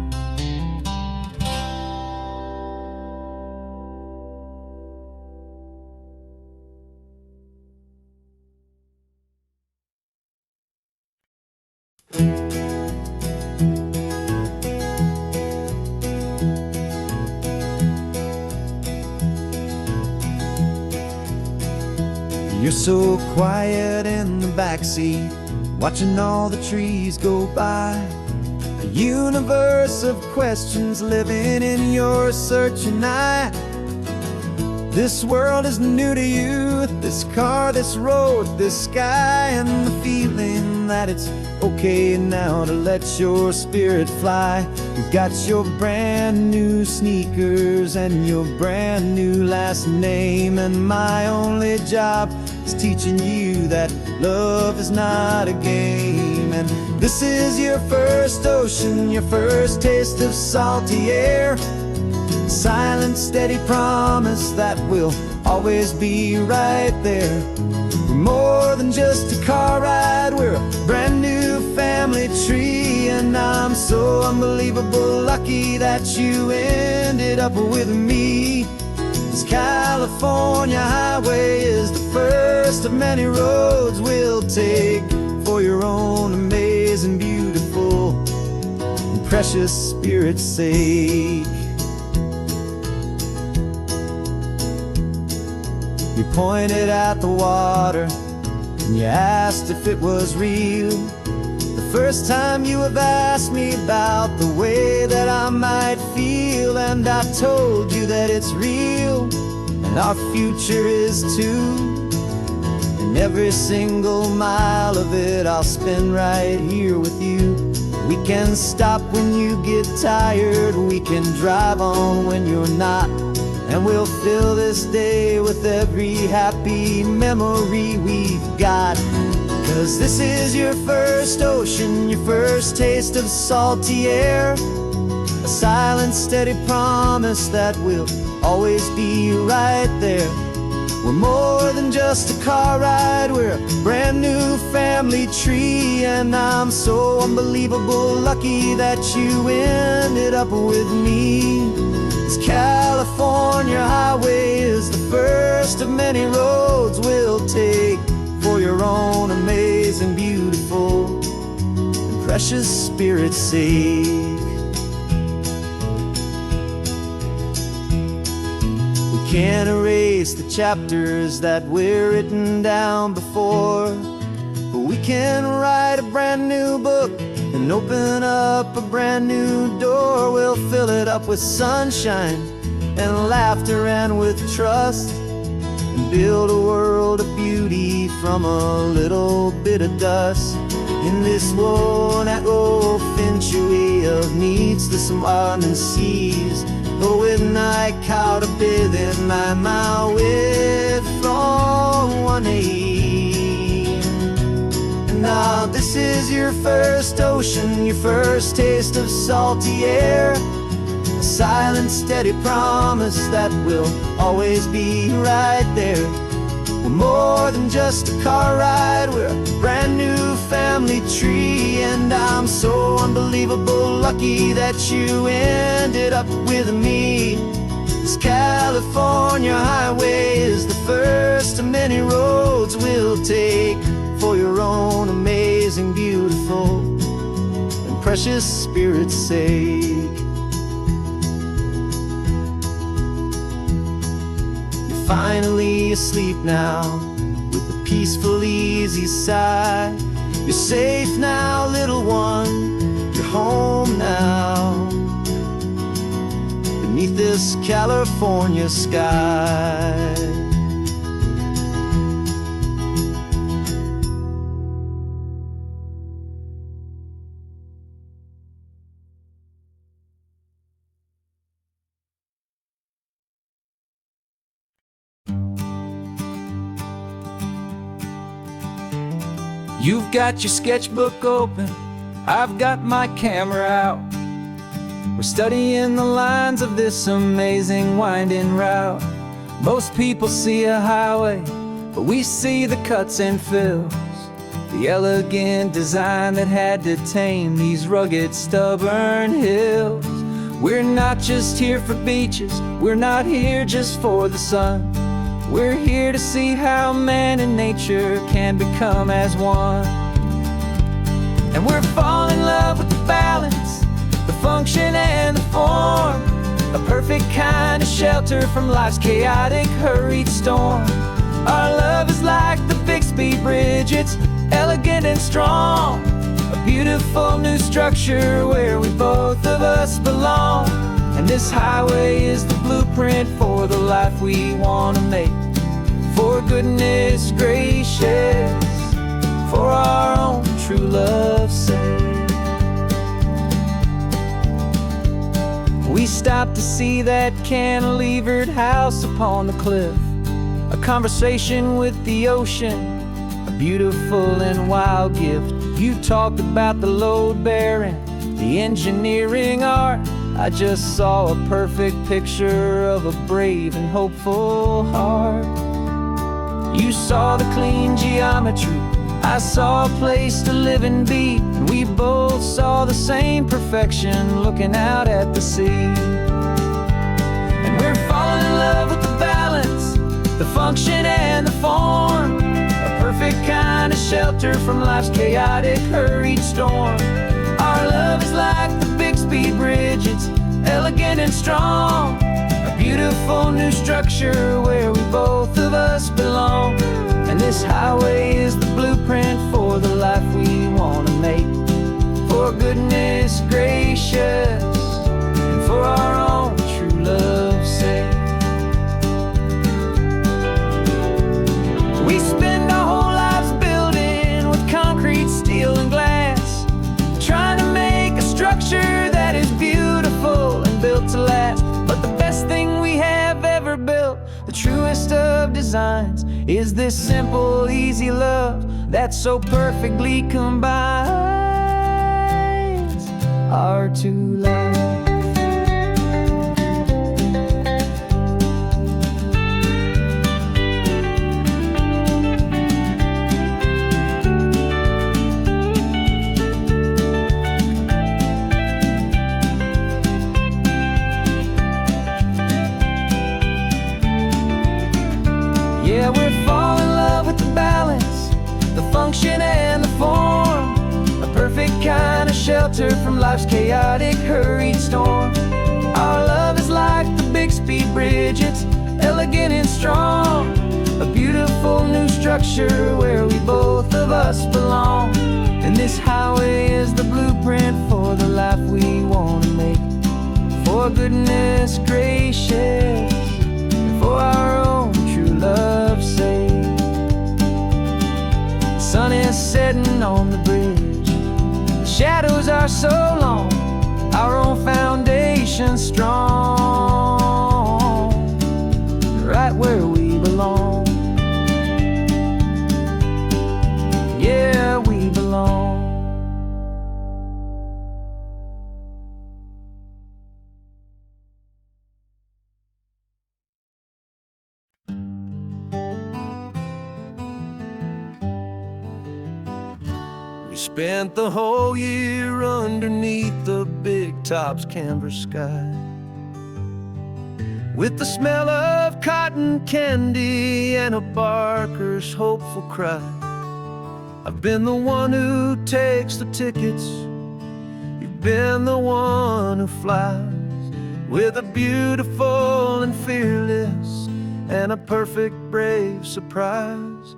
You're so quiet in the backseat, watching all the trees go by. A universe of questions living in your searching eye. This world is new to you, this car, this road, this sky, and the feeling that it's okay now to let your spirit fly. You've got your brand new sneakers and your brand new last name, and my only job is teaching you that love is not a game. And this is your first ocean, your first taste of salty air. Silent, steady promise that we'll always be right there. We're more than just a car ride, we're a brand new family tree. And I'm so unbelievable lucky that you ended up with me. This California highway is the first of many roads we'll take for your own amazing, beautiful, and precious spirit's sake. You pointed at the water and you asked if it was real. The first time you have asked me about the way that I might feel, and I told you that it's real and our future is too. And every single mile of it I'll spend right here with you. We can stop when you get tired, we can drive on when you're not, and we'll fill this day with every happy memory we've got. 'Cause this is your first ocean, your first taste of salty air. A silent, steady promise that we'll always be right there. We're more than just a car ride, we're a brand new family tree. And I'm so unbelievable lucky that you ended up with me. This California highway is the first of many roads we'll take for your own amazing, beautiful, and precious spirit's sake. We can't erase the chapters that we're written down before, but we can write a brand new book and open up a brand new door. We'll fill it up with sunshine and laughter and with trust, and build a world of beauty from a little bit of dust. In this world that old century of needs to some and seas, but with night caught a bit in my way from one aid. And now this is your first ocean, your first taste of salty air. A silent, steady promise that we'll always be right there. We're more than just a car ride, we're a brand new family tree. And I'm so unbelievable lucky that you ended up with me. This California highway is the first of many roads we'll take for your own amazing, beautiful, and precious spirit's sake. Finally asleep now, with the peaceful, easy sigh. You're safe now, little one, you're home now, beneath this California sky. You've got your sketchbook open, I've got my camera out. We're studying the lines of this amazing winding route. Most people see a highway, but we see the cuts and fills, the elegant design that had to tame these rugged, stubborn hills. We're not just here for beaches, we're not here just for the sun. We're here to see how man and nature can become as one. And we're falling in love with the balance, the function and the form, a perfect kind of shelter from life's chaotic, hurried storm. Our love is like the Bixby Bridge, it's elegant and strong, a beautiful new structure where we both of us belong. And this highway is the blueprint for the life we want to make. For goodness gracious, for our own true love's sake. We stopped to see that cantilevered house upon the cliff, a conversation with the ocean, a beautiful and wild gift. You talked about the load bearing, the engineering art. I just saw a perfect picture of a brave and hopeful heart. You saw the clean geometry, I saw a place to live and be, and we both saw the same perfection looking out at the sea. And we're falling in love with the balance, the function and the form, a perfect kind of shelter from life's chaotic, hurried storm. Our love is like the Bixby Bridge, it's elegant and strong, a beautiful new structure where we both of us belong. And this highway is the blueprint for the life we want to make. For goodness gracious, and for our own true love's sake. We spend our whole lives building with concrete, steel and glass, trying to make a structure that is beautiful and built to last. But the best thing we have ever built, the truest of designs, is this simple, easy love that so perfectly combines our two lives. Yeah, we're falling in love with the balance, the function and the form, a perfect kind of shelter from life's chaotic, hurried storm. Our love is like the Bixby Bridge, it's elegant and strong, a beautiful new structure where we both of us belong. And this highway is the blueprint for the life we want to make. For goodness gracious, and for our own true love's sake. The sun is setting on the bridge, the shadows are so long, our own foundation strong, right where we belong. Yeah, we belong. Spent the whole year underneath the big top's canvas sky, with the smell of cotton candy and a barker's hopeful cry. I've been the one who takes the tickets, you've been the one who flies, with a beautiful and fearless and a perfect brave surprise.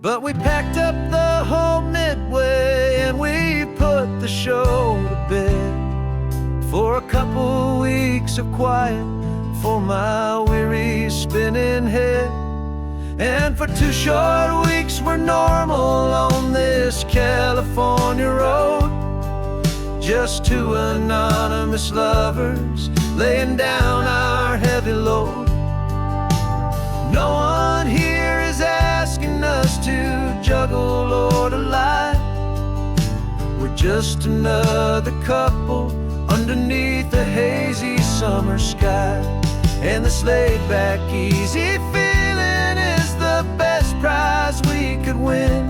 But we packed up the whole Midway and we put the show to bed for a couple weeks of quiet for my weary spinning head. And for 2 short weeks we're normal on this California road, just 2 anonymous lovers laying down our heavy load. No one here is asking us to juggle or to lie. We're just another couple underneath the hazy summer sky. And this laid-back, easy feeling is the best prize we could win,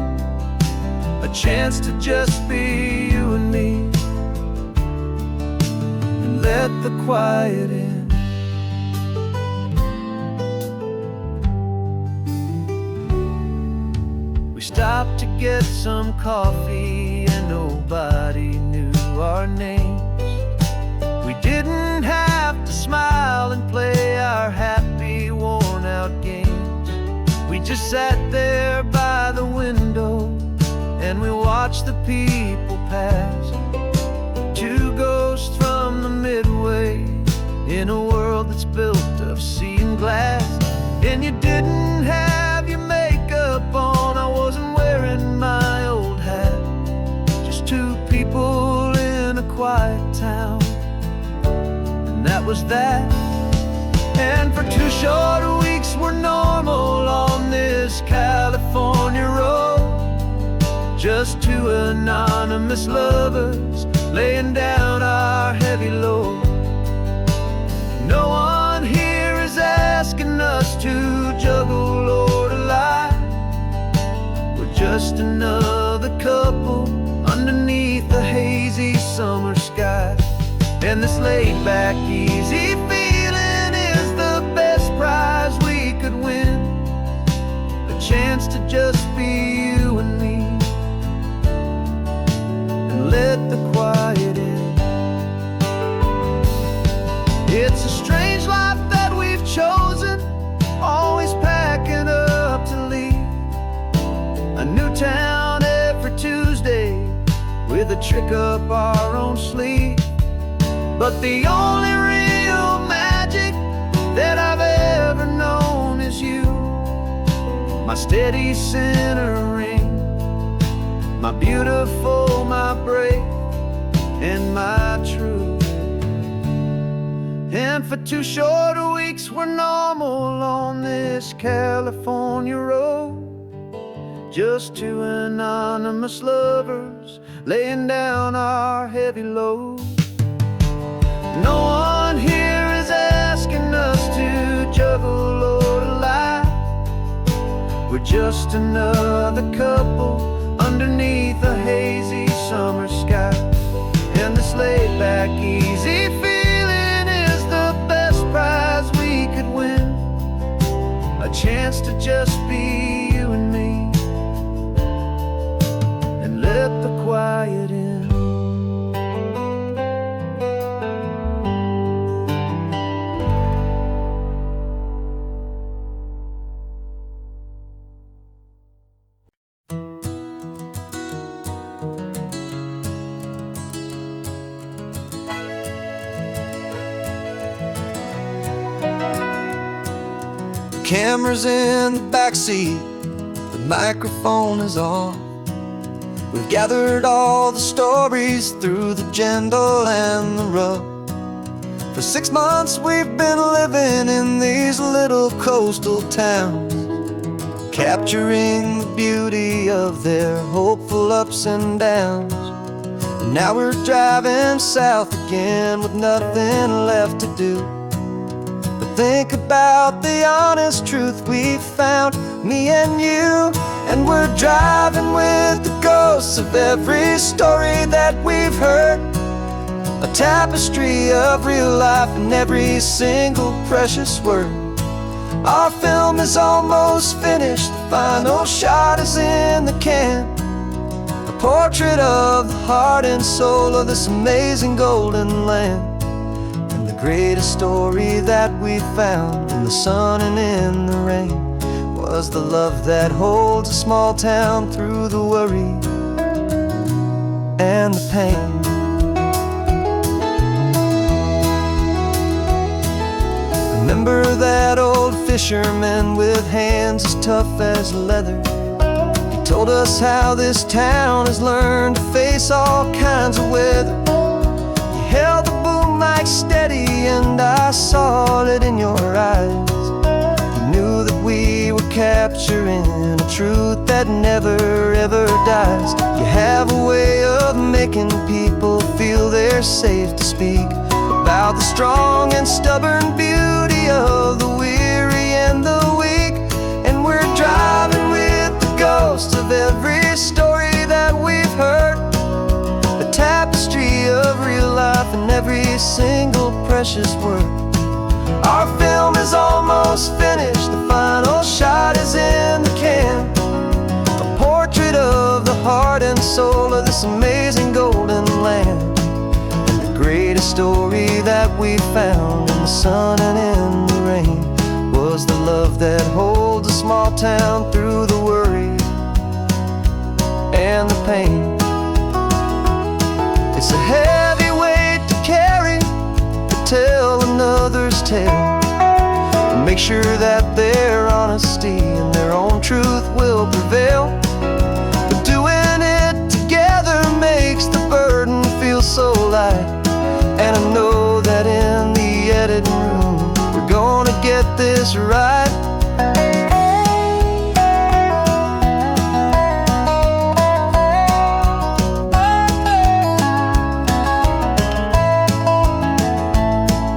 a chance to just be you and me, and let the quiet in. We stopped to get some coffee and nobody knew our names. We didn't have to smile and play our happy, worn-out games. We just sat there by the window and we watched the people pass. 2 ghosts from the Midway in a world that's built of sea and glass. And you didn't have your makeup on, I wasn't wearing my old hat. Just 2 people in a quiet town, that was that. And for 2 short weeks we're normal on this California road, just 2 anonymous lovers laying down our heavy load. No one here is asking us to juggle or to lie. We're just another couple underneath the hazy summer sky. And this laid-back, easy feeling is the best prize we could win, a chance to just be you and me, and let the quiet in. It's a strange life that we've chosen, always packing up to leave a new town every Tuesday with a trick up our own sleeve. But the only real magic that I've ever known is you, my steady centering, my beautiful, my brave, and my true. And for 2 short weeks we're normal on this California road, just 2 anonymous lovers laying down our heavy load. No one here is asking us to juggle or to lie. We're just another couple underneath a hazy summer sky. And this laid-back, easy feeling is the best prize we could win, a chance to just be you and me, and let the quiet in. Camera's in the backseat, the microphone is on. We've gathered all the stories through the gentle and the rough. For 6 months we've been living in these little coastal towns, capturing the beauty of their hopeful ups and downs. And now we're driving south again with nothing left to do. Think about the honest truth we found, me and you. And we're driving with the ghosts of every story that we've heard, a tapestry of real life in every single precious word. Our film is almost finished, the final shot is in the can, a portrait of the heart and soul of this amazing golden land. Greatest story that we found in the sun and in the rain was the love that holds a small town through the worry and the pain. Remember that old fisherman with hands as tough as leather? He told us how this town has learned to face all kinds of weather. You held the boom mic steady and I saw it in your eyes. You knew that we were capturing a truth that never ever dies. You have a way of making people feel they're safe to speak about the strong and stubborn beauty of the weary and the weak. And we're driving with the ghosts of every story that we've heard, a tapestry of real life and every single precious word. Our film is almost finished, the final shot is in the can, a portrait of the heart and soul of this amazing golden land. Greatest story that we found in the sun and in the rain was the love that holds a small town through the worry and the pain. It's a heavy weight to carry, to tell another's tale, and make sure that their honesty and their own truth will prevail. But doing it together makes the burden feel so light. And I know that in the editing room we're gonna get this right.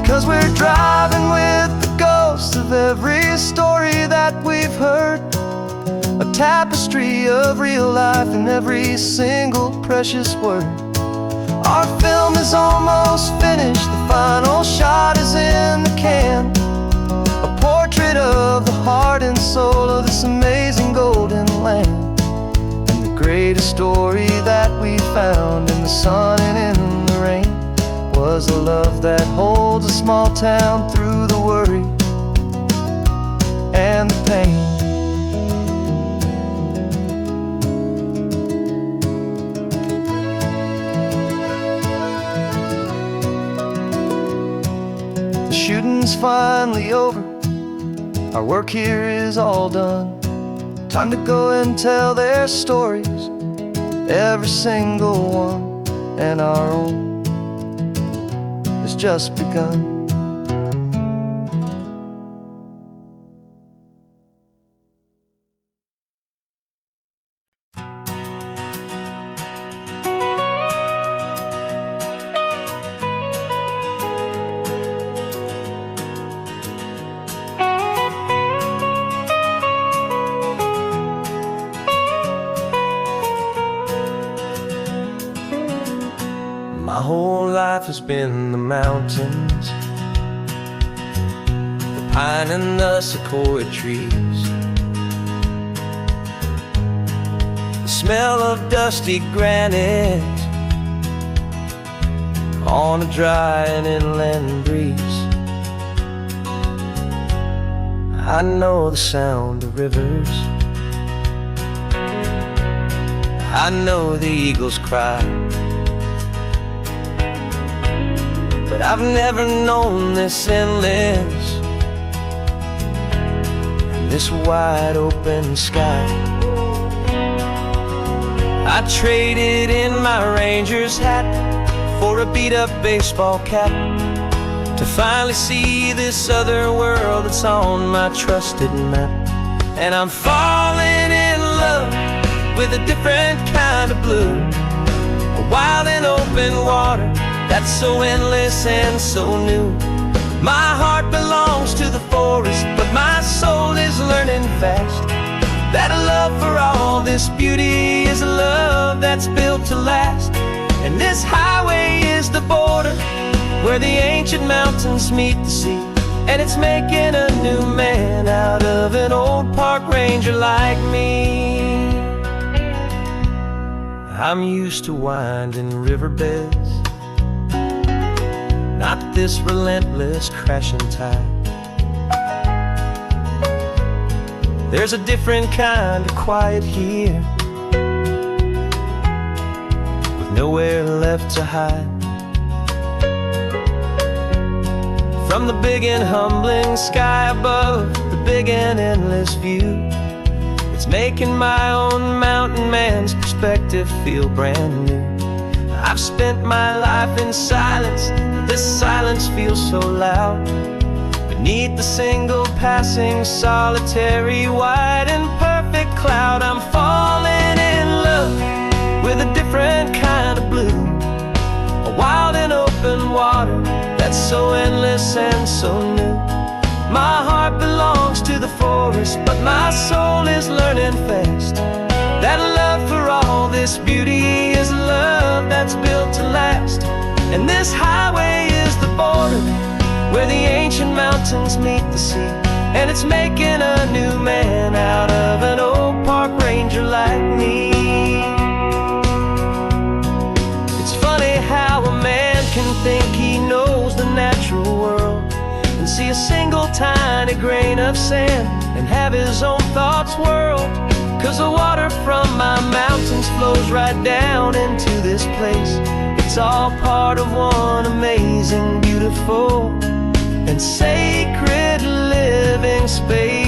'Cause we're driving with the ghosts of every story that we've heard, a tapestry of real life in every single precious word. Our film is almost finished, the final shot is in the can, a portrait of the heart and soul of this amazing golden land. And the greatest story that we found in the sun and in the rain was the love that holds a small town through the worry and the pain. Shooting's finally over, our work here is all done. Time to go and tell their stories, every single one, and our own has just begun. My whole life has been the mountains, the pine and the sequoia trees, the smell of dusty granite on a dry and inland breeze. I know the sound of rivers, I know the eagles cry, but I've never known this endless and this wide open sky. I traded in my ranger's hat for a beat-up baseball cap to finally see this other world that's on my trusted map. And I'm falling in love with a different kind of blue, a wild and open water that's so endless and so new. My heart belongs to the forest, but my soul is learning fast that a love for all this beauty is a love that's built to last. And this highway is the border where the ancient mountains meet the sea, and it's making a new man out of an old park ranger like me. I'm used to winding riverbeds, not this relentless crashing tide. There's a different kind of quiet here, with nowhere left to hide. From the big and humbling sky above, the big and endless view, it's making my own mountain man's perspective feel brand new. I've spent my life in silence, this silence feels so loud. Beneath the single passing solitary white and perfect cloud, I'm falling in love with a different kind of blue, a wild and open water that's so endless and so new. My heart belongs to the forest, but my soul is learning fast that love for all this beauty is love that's built to last. And this highway is the border where the ancient mountains meet the sea, and it's making a new man out of an old park ranger like me. It's funny how a man can think he knows the natural world and see a single tiny grain of sand and have his own thoughts whirled. 'Cause the water from my mountains flows right down into this place. It's all part of one amazing, beautiful, and sacred living space.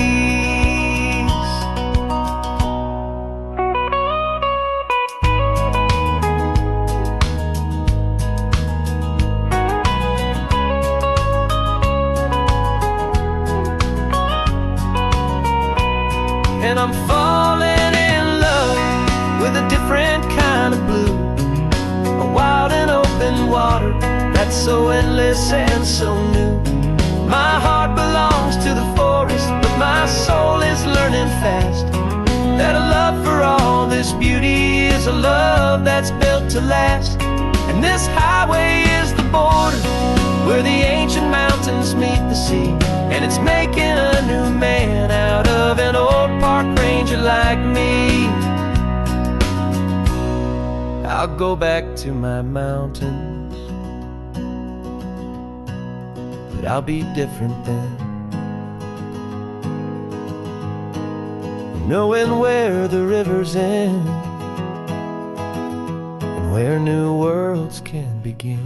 And I'm falling in love with a different kind of blue, a wild and open water that's so endless and so new. My heart belongs to the forest, but my soul is learning fast that a love for all this beauty is a love that's built to last. And this highway is the border where the ancient mountains meet the sea, and it's making a new man out of an old park ranger like me. I'll go back to my mountains, but I'll be different then, knowing where the rivers end and where new worlds can begin.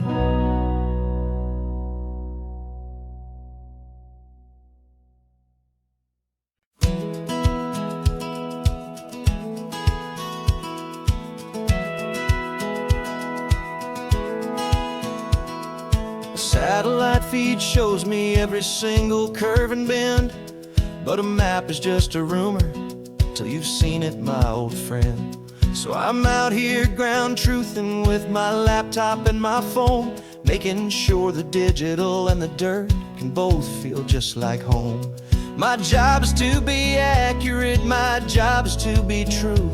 Satellite feed shows me every single curve and bend, but a map is just a rumor till you've seen it, my old friend. So I'm out here ground truthing with my laptop and my phone, making sure the digital and the dirt can both feel just like home. My job is to be accurate, my job is to be true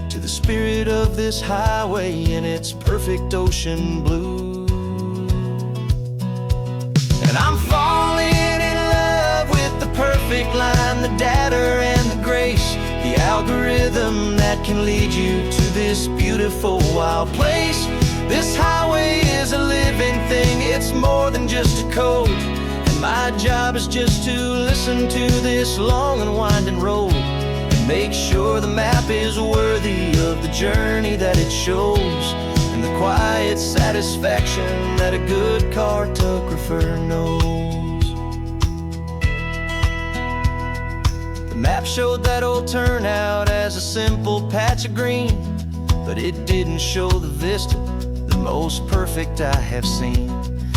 to the spirit of this highway in its perfect ocean blue. I'm falling in love with the perfect line, the data and the grace, the algorithm that can lead you to this beautiful wild place. This highway is a living thing, it's more than just a code, and my job is just to listen to this long and winding road and make sure the map is worthy of the journey that it shows, and the quiet satisfaction that a good cartographer knows. The map showed that old turnout as a simple patch of green, but it didn't show the vista, the most perfect I have seen.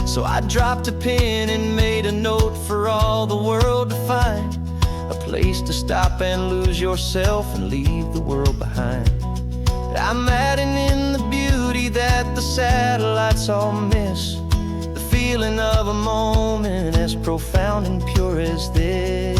So I dropped a pin and made a note for all the world to find, a place to stop and lose yourself and leave the world behind. I'm adding in the beauty that the satellites all miss, the feeling of a moment as profound and pure as this.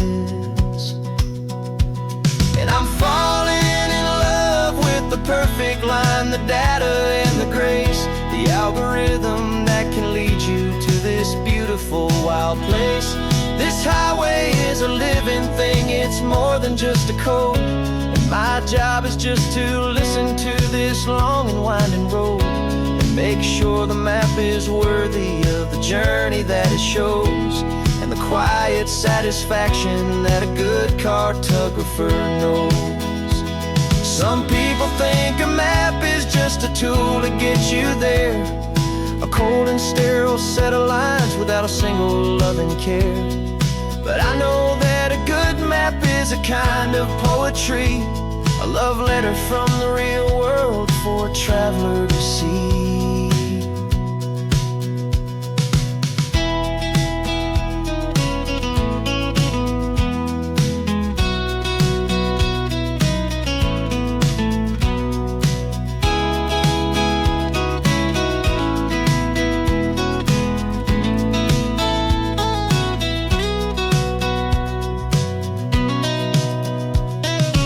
And I'm falling in love with the perfect line, the data and the grace, the algorithm that can lead you to this beautiful wild place. This highway is a living thing, it's more than just a code, and my job is just to listen to this long and winding road and make sure the map is worthy of the journey that it shows, and the quiet satisfaction that a good cartographer knows. Some people think a map is just a tool to get you there, a cold and sterile set of lines without a single loving care. But I know that a good map is a kind of poetry, a love letter from the real world for a traveler to see.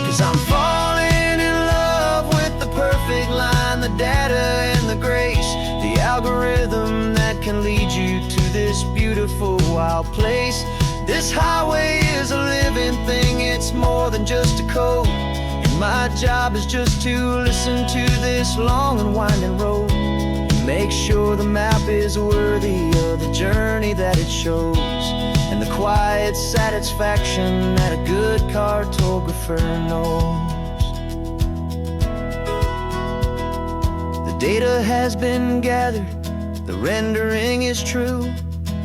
'Cause I'm falling in love with the perfect line, the data and the grace, the algorithm that can lead you to this beautiful wild place. This highway is a living thing, it's more than just a code, and my job is just to listen to this long and winding road, make sure the map is worthy of the journey that it shows, and the quiet satisfaction that a good cartographer knows. The data has been gathered, the rendering is true.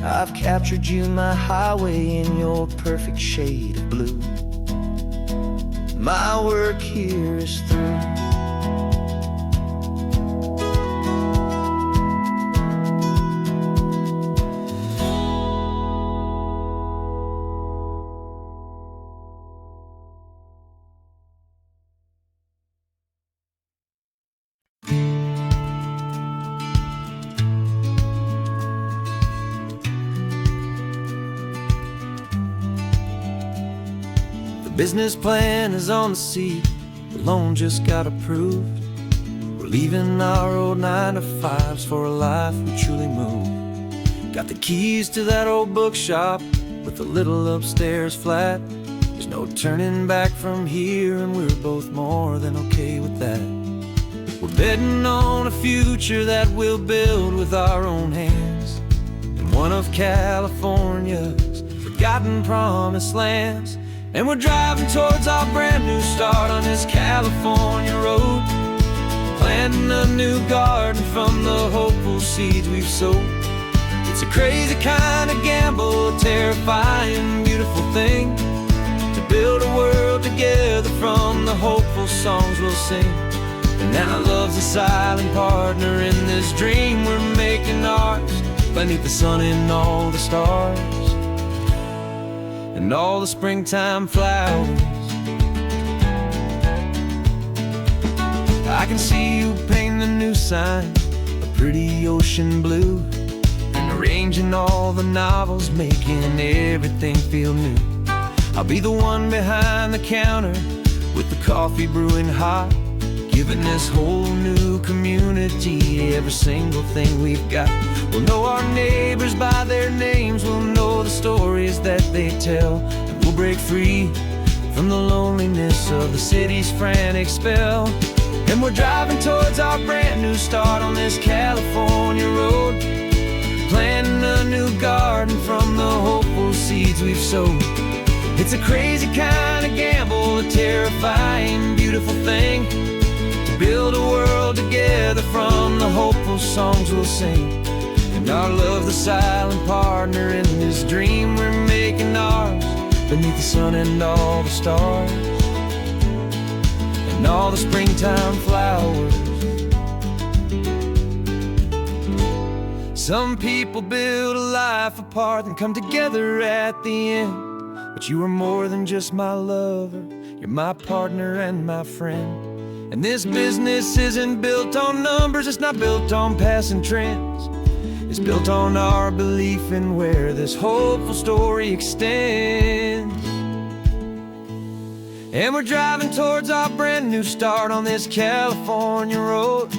I've captured you, my highway, in your perfect shade of blue. My work here is through. The business plan is on the seat, the loan just got approved. We're leaving our old 9-to-5s for a life we truly move. Got the keys to that old bookshop with a little upstairs flat. There's no turning back from here, and we're both more than okay with that. We're betting on a future that we'll build with our own hands, in one of California's forgotten promised lands. And we're driving towards our brand new start on this California road, planting a new garden from the hopeful seeds we've sowed. It's a crazy kind of gamble, a terrifying, beautiful thing, to build a world together from the hopeful songs we'll sing. And now love's a silent partner in this dream we're making ours, beneath the sun and all the stars and all the springtime flowers. I can see you painting the new sign a pretty ocean blue, and arranging all the novels, making everything feel new. I'll be the one behind the counter with the coffee brewing hot, giving this whole new community every single thing we've got. We'll know our neighbors by their names, we'll know the stories that they tell, and we'll break free from the loneliness of the city's frantic spell. And we're driving towards our brand new start on this California road, planting a new garden from the hopeful seeds we've sowed. It's a crazy kind of gamble, a terrifying, beautiful thing, to build a world together from the hopeful songs we'll sing. And our love's the silent partner in this dream we're making ours, beneath the sun and all the stars and all the springtime flowers. Some people build a life apart and come together at the end, but you are more than just my lover, you're my partner and my friend. And this business isn't built on numbers, it's not built on passing trends, it's built on our belief in where this hopeful story extends. And we're driving towards our brand new start on this California road,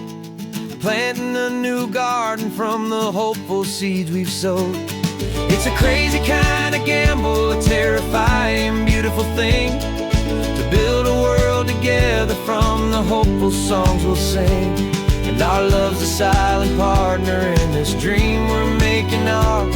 planting a new garden from the hopeful seeds we've sowed. It's a crazy kind of gamble, a terrifying, beautiful thing, to build a world together from the hopeful songs we'll sing. And our love's a silent partner in this dream we're making ours,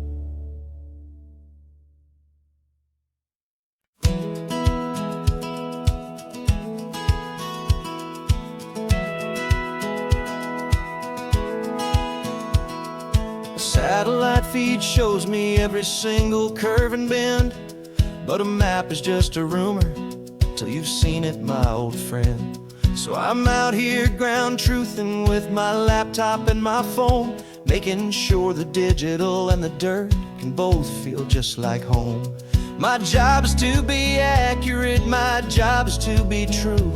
feed shows me every single curve and bend, but a map is just a rumor till you've seen it, my old friend. So I'm out here ground truthing with my laptop and my phone, making sure the digital and the dirt can both feel just like home. My job is to be accurate, my job is to be true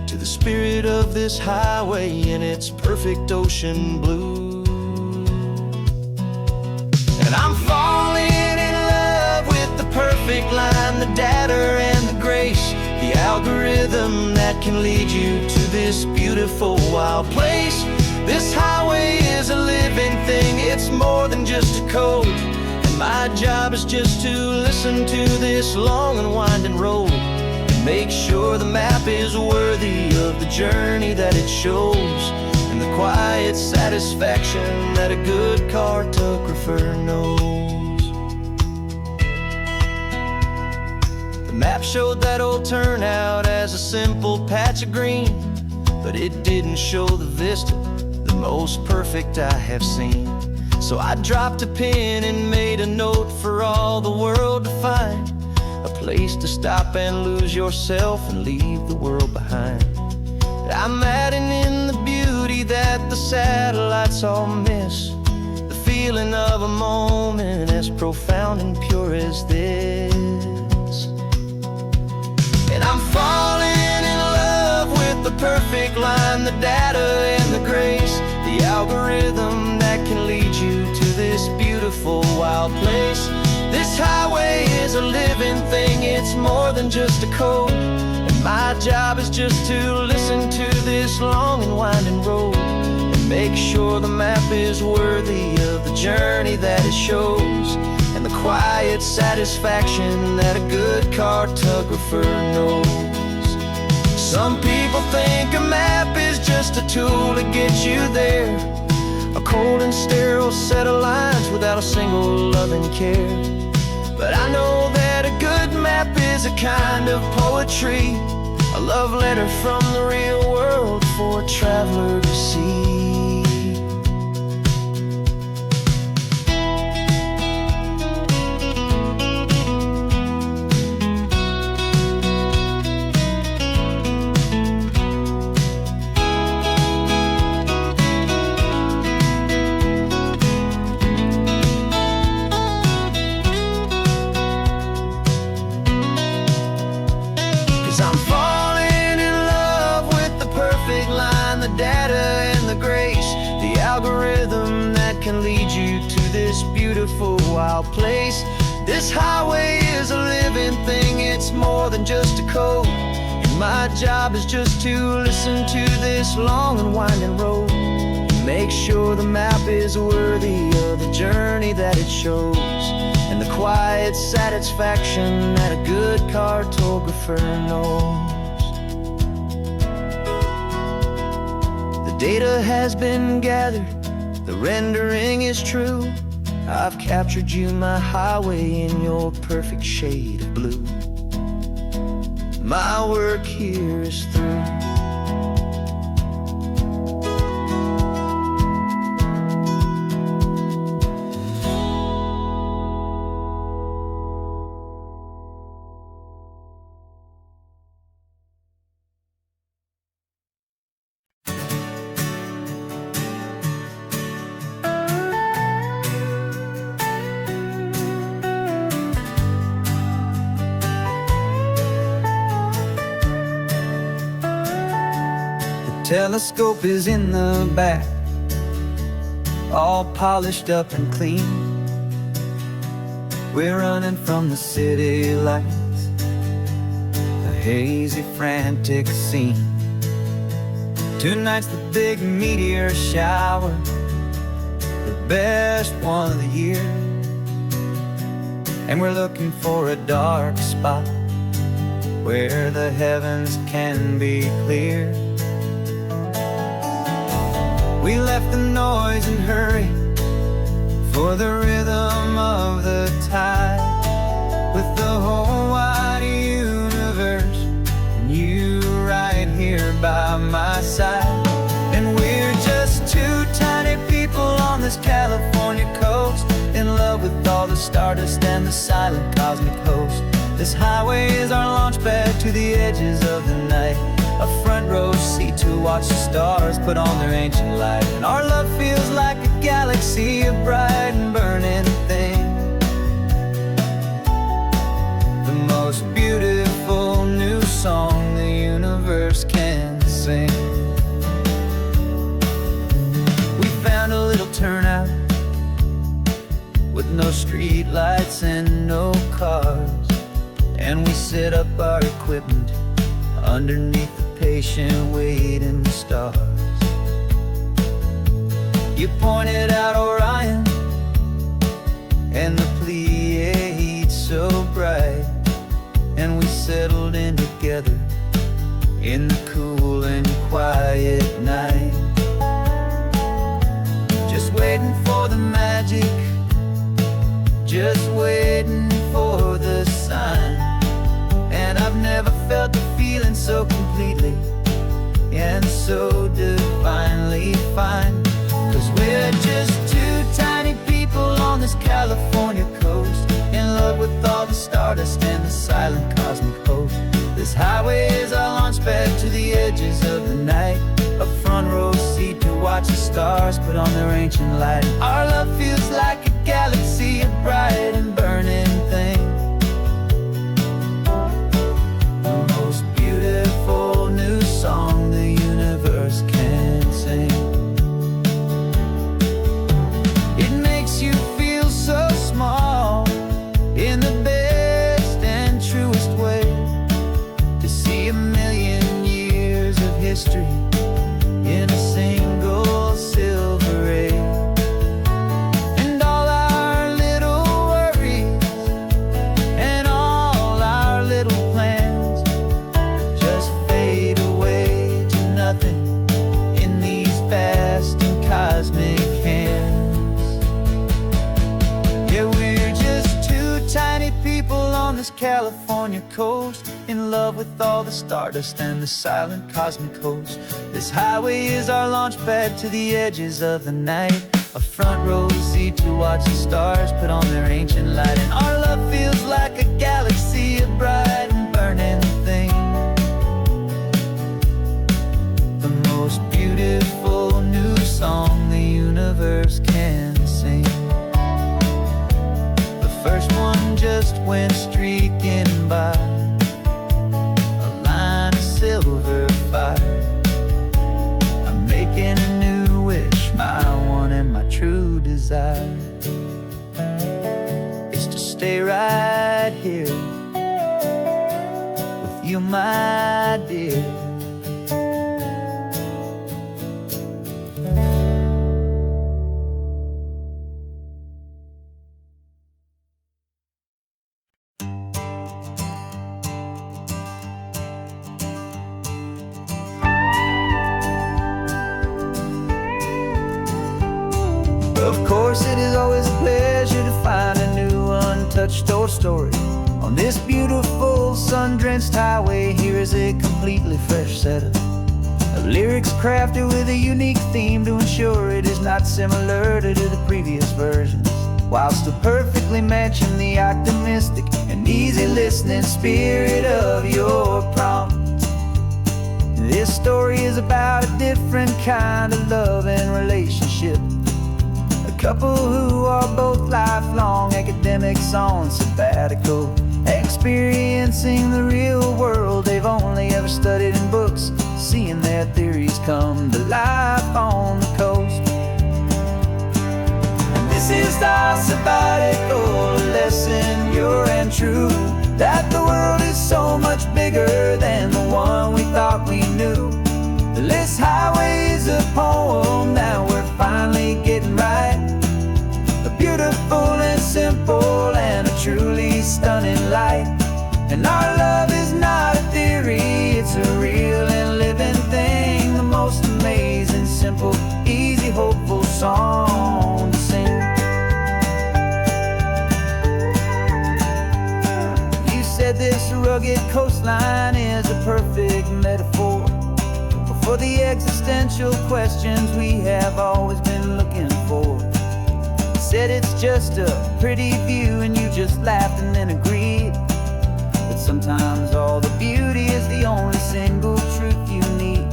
to the spirit of this highway in its perfect ocean blue. And I'm falling in love with the perfect line, the data and the grace, the algorithm that can lead you to this beautiful wild place. This highway is a living thing, it's more than just a code. And my job is just to listen to this long and winding road and make sure the map is worthy of the journey that it shows, and the quiet satisfaction that a good cartographer knows. The map showed that old turnout as a simple patch of green, but it didn't show the vista, the most perfect I have seen. So I dropped a pin and made a note for all the world to find, a place to stop and lose yourself and leave the world behind. I'm adding in the beauty that the satellites all miss, the feeling of a moment as profound and pure as this. And I'm falling in love with the perfect line, the data and the grace, the algorithm that can lead you to this beautiful wild place. This highway is a living thing, it's more than just a code. And my job is just to listen to this long and winding road and make sure the map is worthy of the journey that it shows, and the quiet satisfaction that a good cartographer knows. Some people think a map is just a tool to get you there, a cold and sterile set of lines without a single loving care. But I know that a good map is a kind of poetry, a love letter from the real world for a traveler to see. 'Cause I'm falling in love with the perfect line, the data and the grace, the algorithm that can lead you to this beautiful wild place. This highway is a living thing, it's more than just a code. And my job is just to listen to this long and winding road, make sure the map is worthy of the journey that it shows, and the quiet satisfaction that a good cartographer knows. The data has been gathered, the rendering is true. I've captured you, my highway, in your perfect shade of blue. My work here is through. Telescope is in the back, all polished up and clean. We're running from the city lights, a hazy, frantic scene. Tonight's the big meteor shower, the best one of the year. And we're looking for a dark spot where the heavens can be clear. We left the noise and hurry for the rhythm of the tide, with the whole wide universe and you right here by my side. And we're just two tiny people on this California coast, in stardust and the silent cosmic host. This highway is our launch pad to the edges of the night, a front row seat to watch the stars put on their ancient light. And our love feels like a galaxy, a bright and burning thing, the most beautiful new song the universe can sing. We found a little turnout with no street lights and no cars, and we set up our equipment underneath the patient waiting stars. You pointed out Orion and the Pleiades so bright, and we settled in together in the cool and quiet night, just waiting for the magic, just waiting for the sign. And I've never felt the feeling so completely and so divinely fine. 'Cause we're just two tiny people on this California coast, in love with all the stardust and the silent cosmic host. This highway is our launch pad to the edges of the night, a front row seat to watch the stars put on their ancient light. Our love feels like a galaxy, a bright and burning thing, the most beautiful new song the universe can sing. It makes you feel so small in the best and truest way, to see a million years of history in a single silver ray. And all our little worries and all our little plans just fade away to nothing in these vast and cosmic hands. Yeah, we're just two tiny people on this California coast, in love with all the stardust and the silent cosmic host. This highway is our launch pad to the edges of the night, a front row seat to watch the stars put on their ancient light. And our love feels like a galaxy, a bright and burning thing, the most beautiful new song the universe can sing. The first one just went streaking by, a line of silver fire. I'm making a new wish, my one and my true desire is to stay right here with you, my dear. Of course, it is always a pleasure to find a new untouched old story on this beautiful sun-drenched highway. Here is a completely fresh set of lyrics crafted with a unique theme to ensure it is not similar to the previous versions, while still perfectly matching the optimistic and easy listening spirit of your prompt. This story is about a different kind of love and relationship, a couple who are both lifelong academics on sabbatical, experiencing the real world they've only ever studied in books, seeing their theories come to life on the coast. And this is our sabbatical lesson, pure and true, that the world is so much bigger than the one we thought we knew. This highway is a poem that we're finally getting right, a beautiful and simple and a truly stunning light. And our love is not a theory, it's a real and living thing, the most amazing, simple, easy, hopeful song to sing. You said this rugged coastline is a perfect metaphor for the existential questions we have always been looking for. said it's just a pretty view, and you just laughed and then agreed that sometimes all the beauty is the only single truth you need.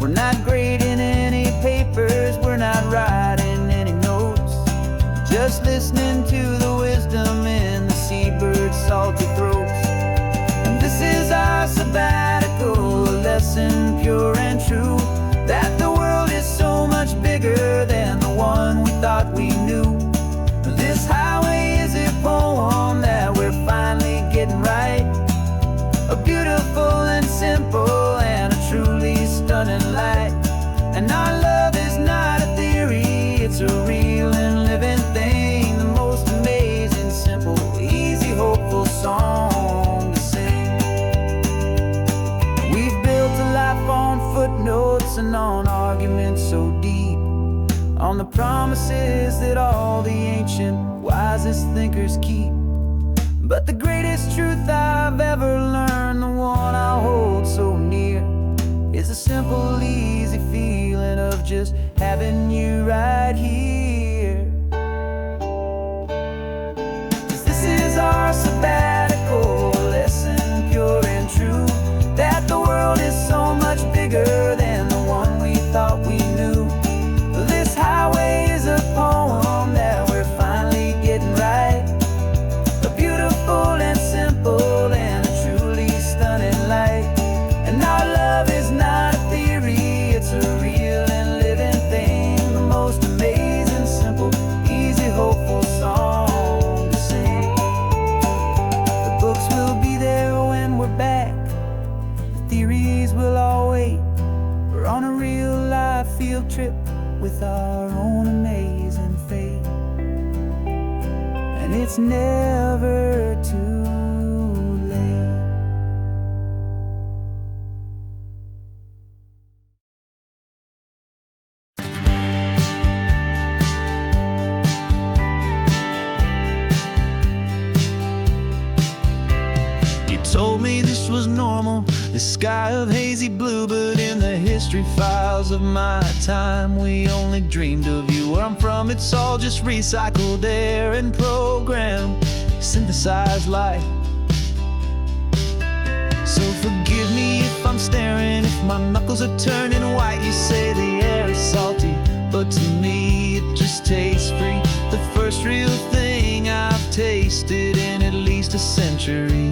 We're not grading any papers, we're not writing any notes, just listening to the wisdom in the seabird's salty throats. And this is our sabbatical, a lesson pure and true, that the world is so much bigger than the one we thought we knew. This highway is a poem that we're finally getting right, a beautiful and simple and a truly stunning light. And our love is not a theory, it's a real and living thing, the most amazing, simple, easy, hopeful song to sing. We've built a life on footnotes and on arguments so deep, on the promises that all the ancient, wisest thinkers keep. But the greatest truth I've ever learned, the one I hold so near, is a simple, easy feeling of just having you right here. 'Cause this is our sabbatical, a lesson pure and true, that the world is so much bigger than the one we thought we knew. This highway is a poem that we're finally getting right, a beautiful and simple and a truly stunning light. And our love is not a theory, it's a real and living thing, the most amazing, simple, easy, hopeful song to sing. The books will be there when we're back, the theories will all wait. We're on a real life field trip with our own amazing fate, and it's never too late. You told me this was normal, the sky of hazy blue, but in the history files of my time, we only dreamed of you. Where I'm from, it's all just recycled air and programmed, synthesized light. So forgive me if I'm staring, if my knuckles are turning white. You say the air is salty, but to me it just tastes free, the first real thing I've tasted in at least a century.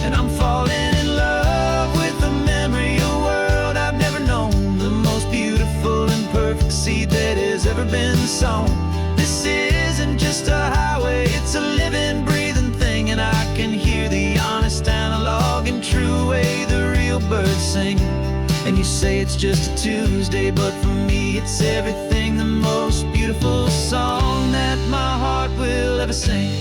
And I'm falling in love with the memory of a world I've never known, the most beautiful and perfect seed that has ever been sown. This isn't just a highway, it's a living, breathing thing, and I can hear the honest, analog, and true way the real birds sing. And you say it's just a Tuesday, but for me it's everything, the most beautiful song that my heart will ever sing.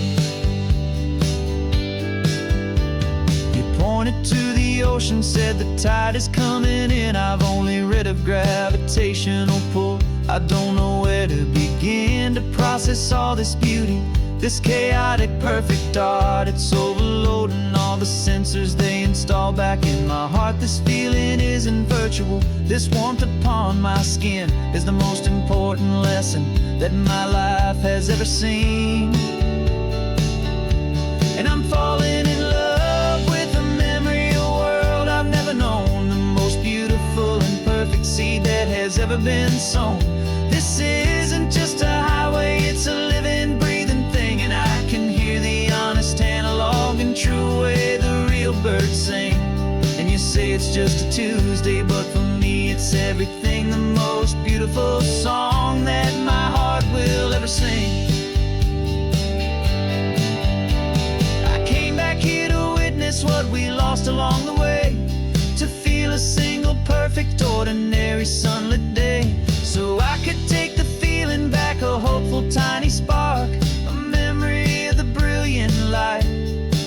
Pointed to the ocean, said the tide is coming in. I've only read of gravitational pull, I don't know where to begin to process all this beauty, this chaotic perfect art. It's overloading all the sensors they install back in my heart. This feeling isn't virtual, this warmth upon my skin is the most important lesson that my life has ever seen. And I'm falling in love with a memory of a world I've never known, the most beautiful and perfect seed that has ever been sown. This isn't just a highway, it's a living, breathing thing, and I can hear the honest, analog, and true way the real birds sing. And you say it's just a Tuesday, but for me it's everything, the most beautiful song that my heart will ever sing. What we lost along the way, to feel a single perfect ordinary sunlit day, so I could take the feeling back, a hopeful tiny spark, a memory of the brilliant light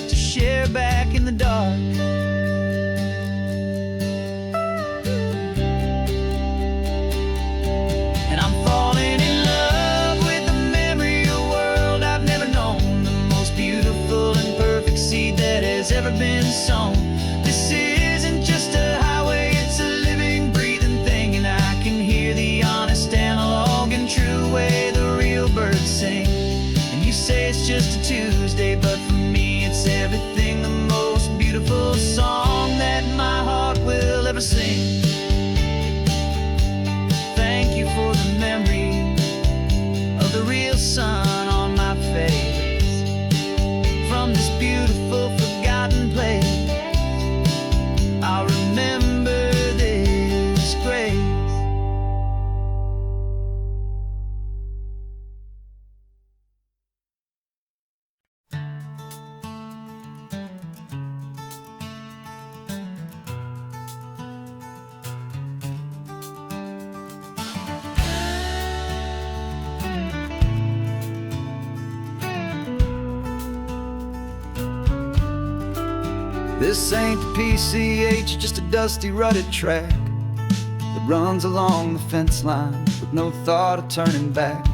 to share back in the dark. And I'm falling in love with the memory of a world I've never known, the most beautiful and perfect seed that has ever been sown. This isn't just a highway, it's a living, breathing thing, and I can hear the honest, analog, and true way This ain't PCH, just a dusty rutted track that runs along the fence line with no thought of turning back.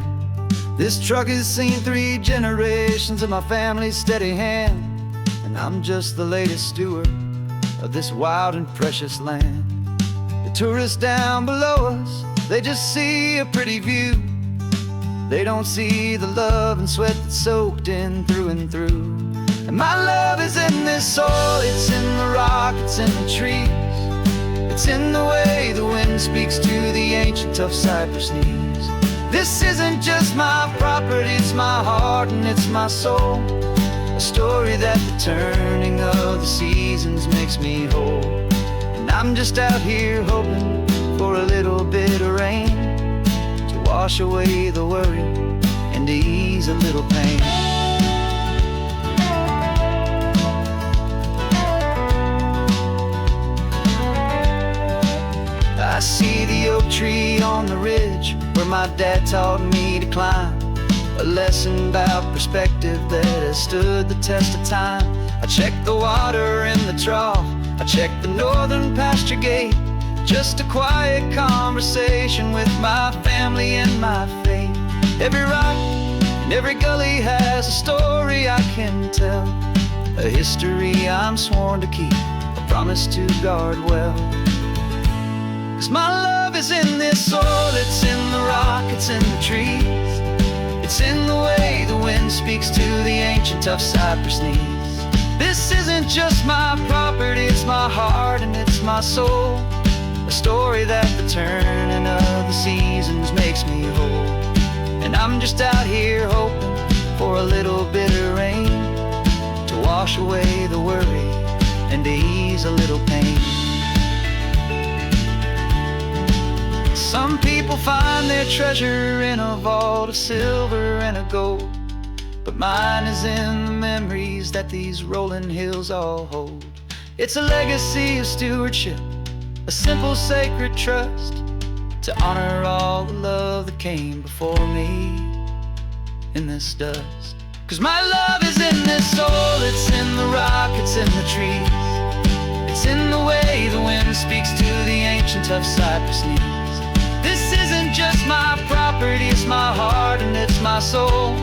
This truck has seen 3 generations of my family's steady hand, and I'm just the latest steward of this wild and precious land. The tourists down below us, they just see a pretty view. They don't see the love and sweat that's soaked in through and through. And my love is in this soil, it's in the rock, it's in the trees. It's in the way the wind speaks to the ancient tough cypress knees. This isn't just my property, it's my heart and it's my soul. A story that the turning of the seasons makes me whole. And I'm just out here hoping for a little bit of rain to wash away the worry and to ease a little pain. I see the oak tree on the ridge where my dad taught me to climb, a lesson about perspective that has stood the test of time. I check the water in the trough, I check the northern pasture gate, just a quiet conversation with my family and my faith. Every rock and every gully has a story I can tell, a history I'm sworn to keep, a promise to guard well. 'Cause my love is in this soil, it's in the rock, it's in the trees. It's in the way the wind speaks to the ancient tough cypress knees. This isn't just my property, it's my heart and it's my soul. A story that the turning of the seasons makes me whole. And I'm just out here hoping for a little bit of rain to wash away the worry and to ease a little pain. Some people find their treasure in a vault of silver and a gold, but mine is in the memories that these rolling hills all hold. It's a legacy of stewardship, a simple sacred trust, to honor all the love that came before me in this dust. 'Cause my love is in this soil, it's in the rock, it's in the trees. It's in the way the wind speaks to the ancient tough cypress knees. This isn't just my property, it's my heart and it's my soul.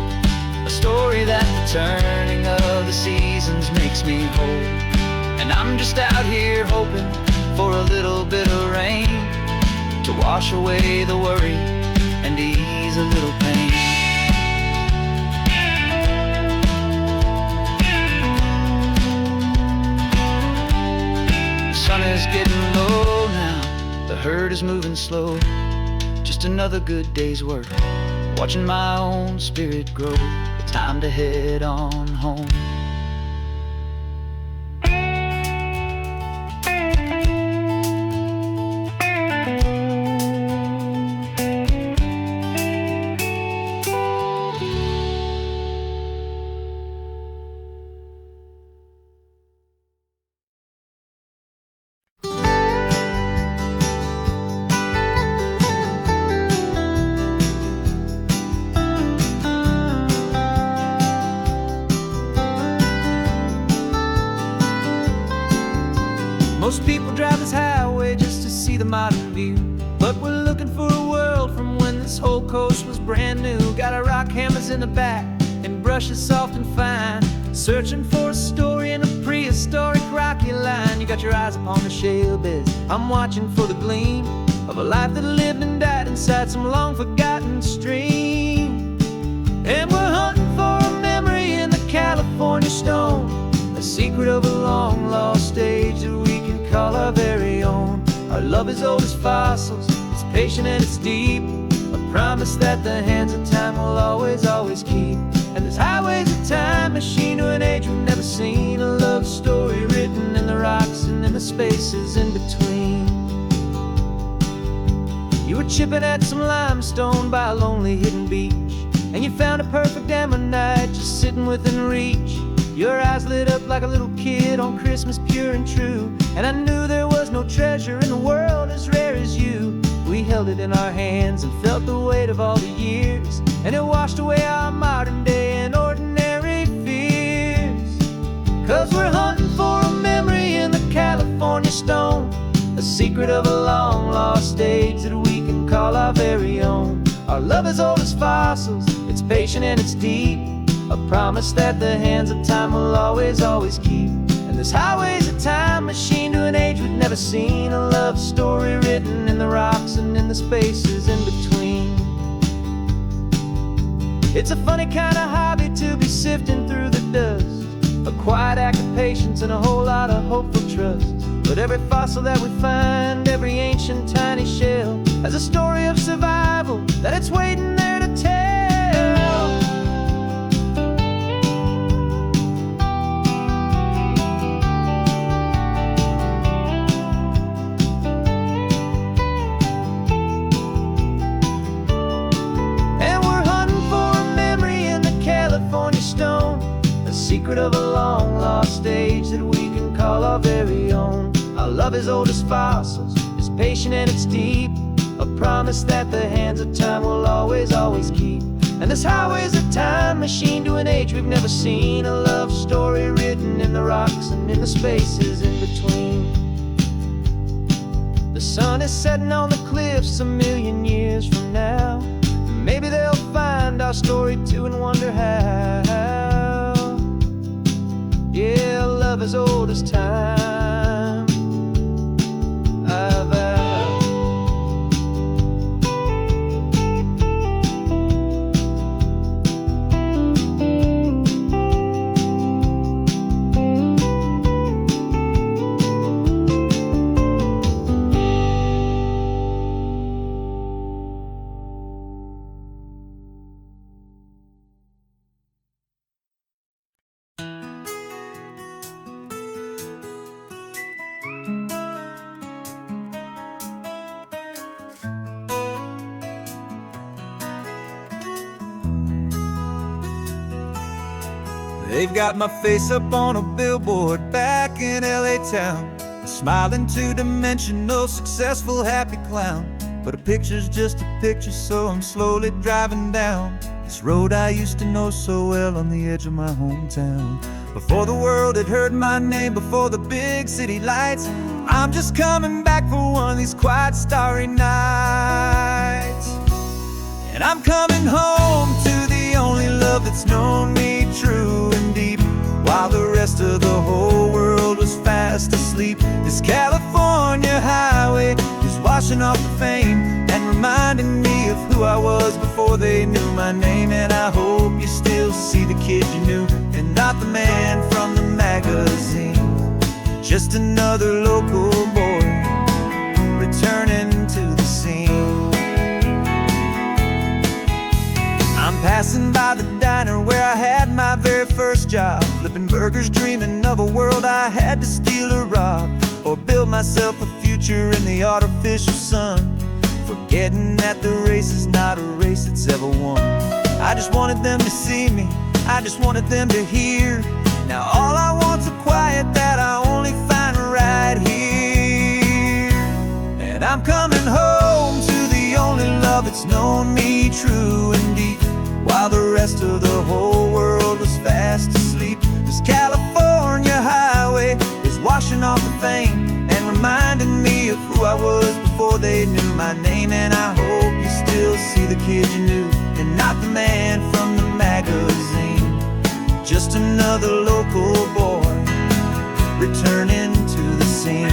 A story that the turning of the seasons makes me whole. And I'm just out here hoping for a little bit of rain to wash away the worry and ease a little pain. The sun is getting low now, the herd is moving slow. Just another good day's work, watching my own spirit grow. Time to head on home. Most people drive this highway just to see the modern view, but we're looking for a world from when this whole coast was brand new. Got our rock hammers in the back and brushes soft and fine, searching for a story in a prehistoric rocky line. You got your eyes upon the shale beds, I'm watching for the gleam of a life that lived and died inside some long forgotten stream. And we're hunting for a memory in the California stone, a secret of a long lost age that we can call our very own. Our love is old as fossils, it's patient and it's deep, a promise that the hands of time will always, always keep. And this highway's a time machine to an age we've never seen, a love story written in the rocks and in the spaces in between. You were chipping at some limestone by a lonely hidden beach, and you found a perfect ammonite just sitting within reach. Your eyes lit up like a little kid on Christmas, pure and true, and I knew there was no treasure in the world as rare as you. We held it in our hands and felt the weight of all the years, and it washed away our modern day and ordinary fears. 'Cause we're hunting for a memory a secret of a long lost age that we can call our very own. Our love is old as fossils, it's patient and it's deep, a promise that the hands of time will always, always keep. And this highway's a time machine to an age we've never seen, a love story written in the rocks and in the spaces in between. It's a funny kind of hobby to be sifting through the dust, a quiet act of patience and a whole lot of hopeful trust. But every fossil that we find, every ancient tiny shell, has a story of survival that it's waiting there to tell. And we're hunting for a memory in the California stone, a secret of a long lost age that we can call our very own. Our love is old as fossils, it's patient and it's deep, a promise that the hands of time will always, always keep. And this highway's a time machine to an age we've never seen, a love story written in the rocks and in the spaces in between. The sun is setting on the cliffs a million years from now. Maybe they'll find our story too and wonder how. Yeah, love is old as time. I vow. They've got my face up on a billboard back in LA town, a smiling two-dimensional, successful, happy clown. But a picture's just a picture, so I'm slowly driving down this road I used to know so well on the edge of my hometown. Before the world had heard my name, before the big city lights, I'm just coming back for one of these quiet, starry nights. And I'm coming home to the only love that's known me true and deep, while the rest of the whole world was fast asleep. This California highway is washing off the fame and reminding me of who I was before they knew my name. And I hope you still see the kid you knew and not the man from the magazine, just another local boy returning to the scene. I'm passing by the diner where I had my very first job, flipping burgers, dreaming of a world I had to steal or rob, or build myself a future in the artificial sun, forgetting that the race is not a race that's ever won. I just wanted them to see me, I just wanted them to hear. Now all I want's a quiet that I only find right here. And I'm coming home to the only love that's known me true and deep, while the rest of the whole world was fast asleep. This California highway is washing off the fame and reminding me of who I was before they knew my name. And I hope you still see the kid you knew and not the man from the magazine, just another local boy returning to the scene.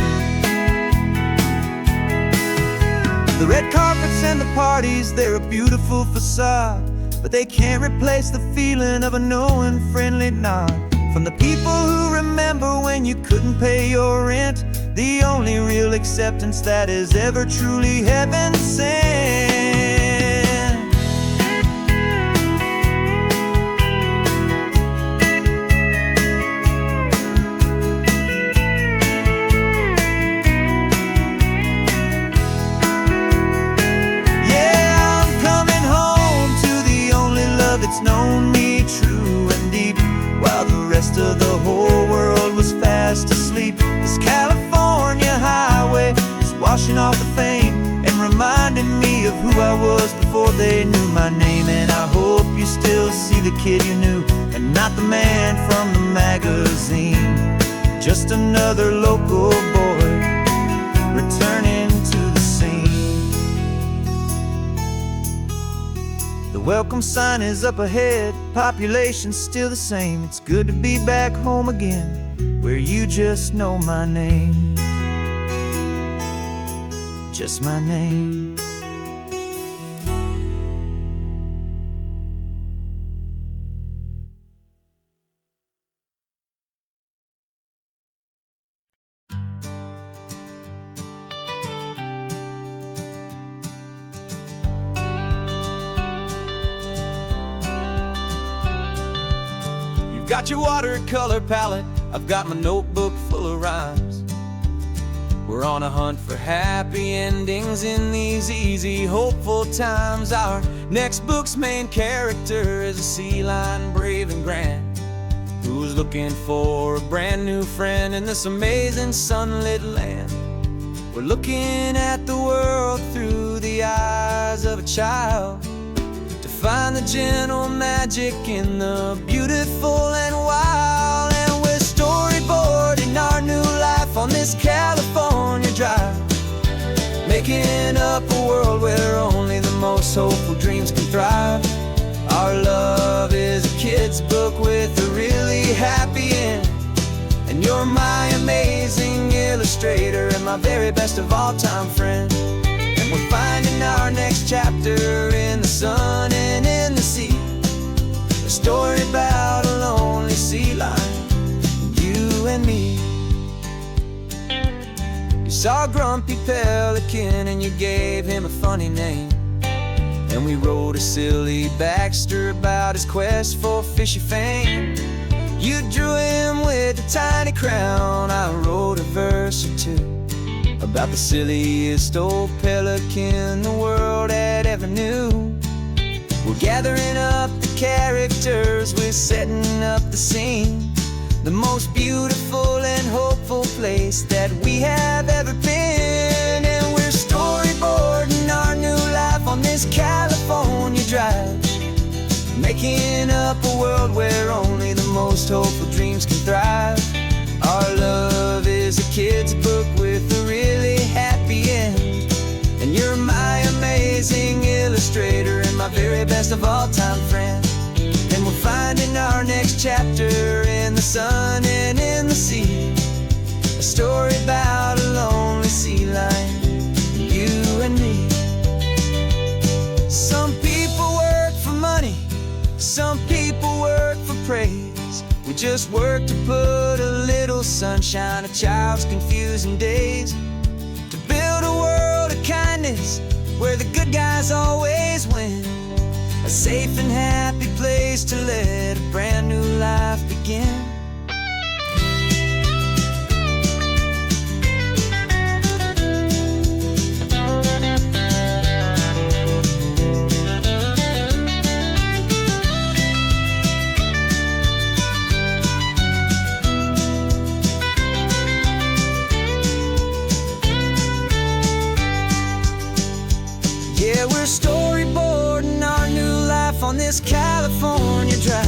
The red carpets and the parties, they're a beautiful facade, but they can't replace the feeling of a knowing, friendly nod from the people who remember when you couldn't pay your rent, the only real acceptance that is ever truly heaven sent. It's known me true and deep, while the rest of the whole world was fast asleep. This California highway is washing off the fame and reminding me of who I was before they knew my name. And I hope you still see the kid you knew and not the man from the magazine, just another local boy welcome sign is up ahead, population's still the same. It's good to be back home again, where you just know my name. Just my name. You've got your watercolor palette, I've got my notebook full of rhymes. We're on a hunt for happy endings in these easy, hopeful times. Our next book's main character is a sea lion, brave and grand, who's looking for a brand new friend in this amazing sunlit land. We're looking at the world through the eyes of a child, to find the gentle magic in the beautiful and wild. And we're storyboarding our new life on this California drive, making up a world where only the most hopeful dreams can thrive. Our love is a kid's book with a really happy end, and you're my amazing illustrator and my very best of all time friend. And we're finding our next chapter in the sun and in the sea, a story about a lonely sea lion, you and me. You saw a grumpy pelican and you gave him a funny name, and we wrote a silly Baxter about his quest for fishy fame. You drew him with a tiny crown, I wrote a verse or two about the silliest old pelican the world had ever knew. We're gathering up the characters, we're setting up the scene, the most beautiful and hopeful place that we have ever been. And we're storyboarding our new life on this California drive, making up a world where only the most hopeful dreams can thrive. Our love is a kid's book with a really happy end, and you're my amazing illustrator and my very best of all time friend. And we're finding our next chapter in the sun and in the sea, a story about a lonely sea lion, you and me. Some people work for money, some people work for praise. We just work to put a little sunshine in a child's confusing days, to build a world of kindness where the good guys always win, a safe and happy place to let a brand new life begin. Yeah, we're storyboarding our new life on this California drive,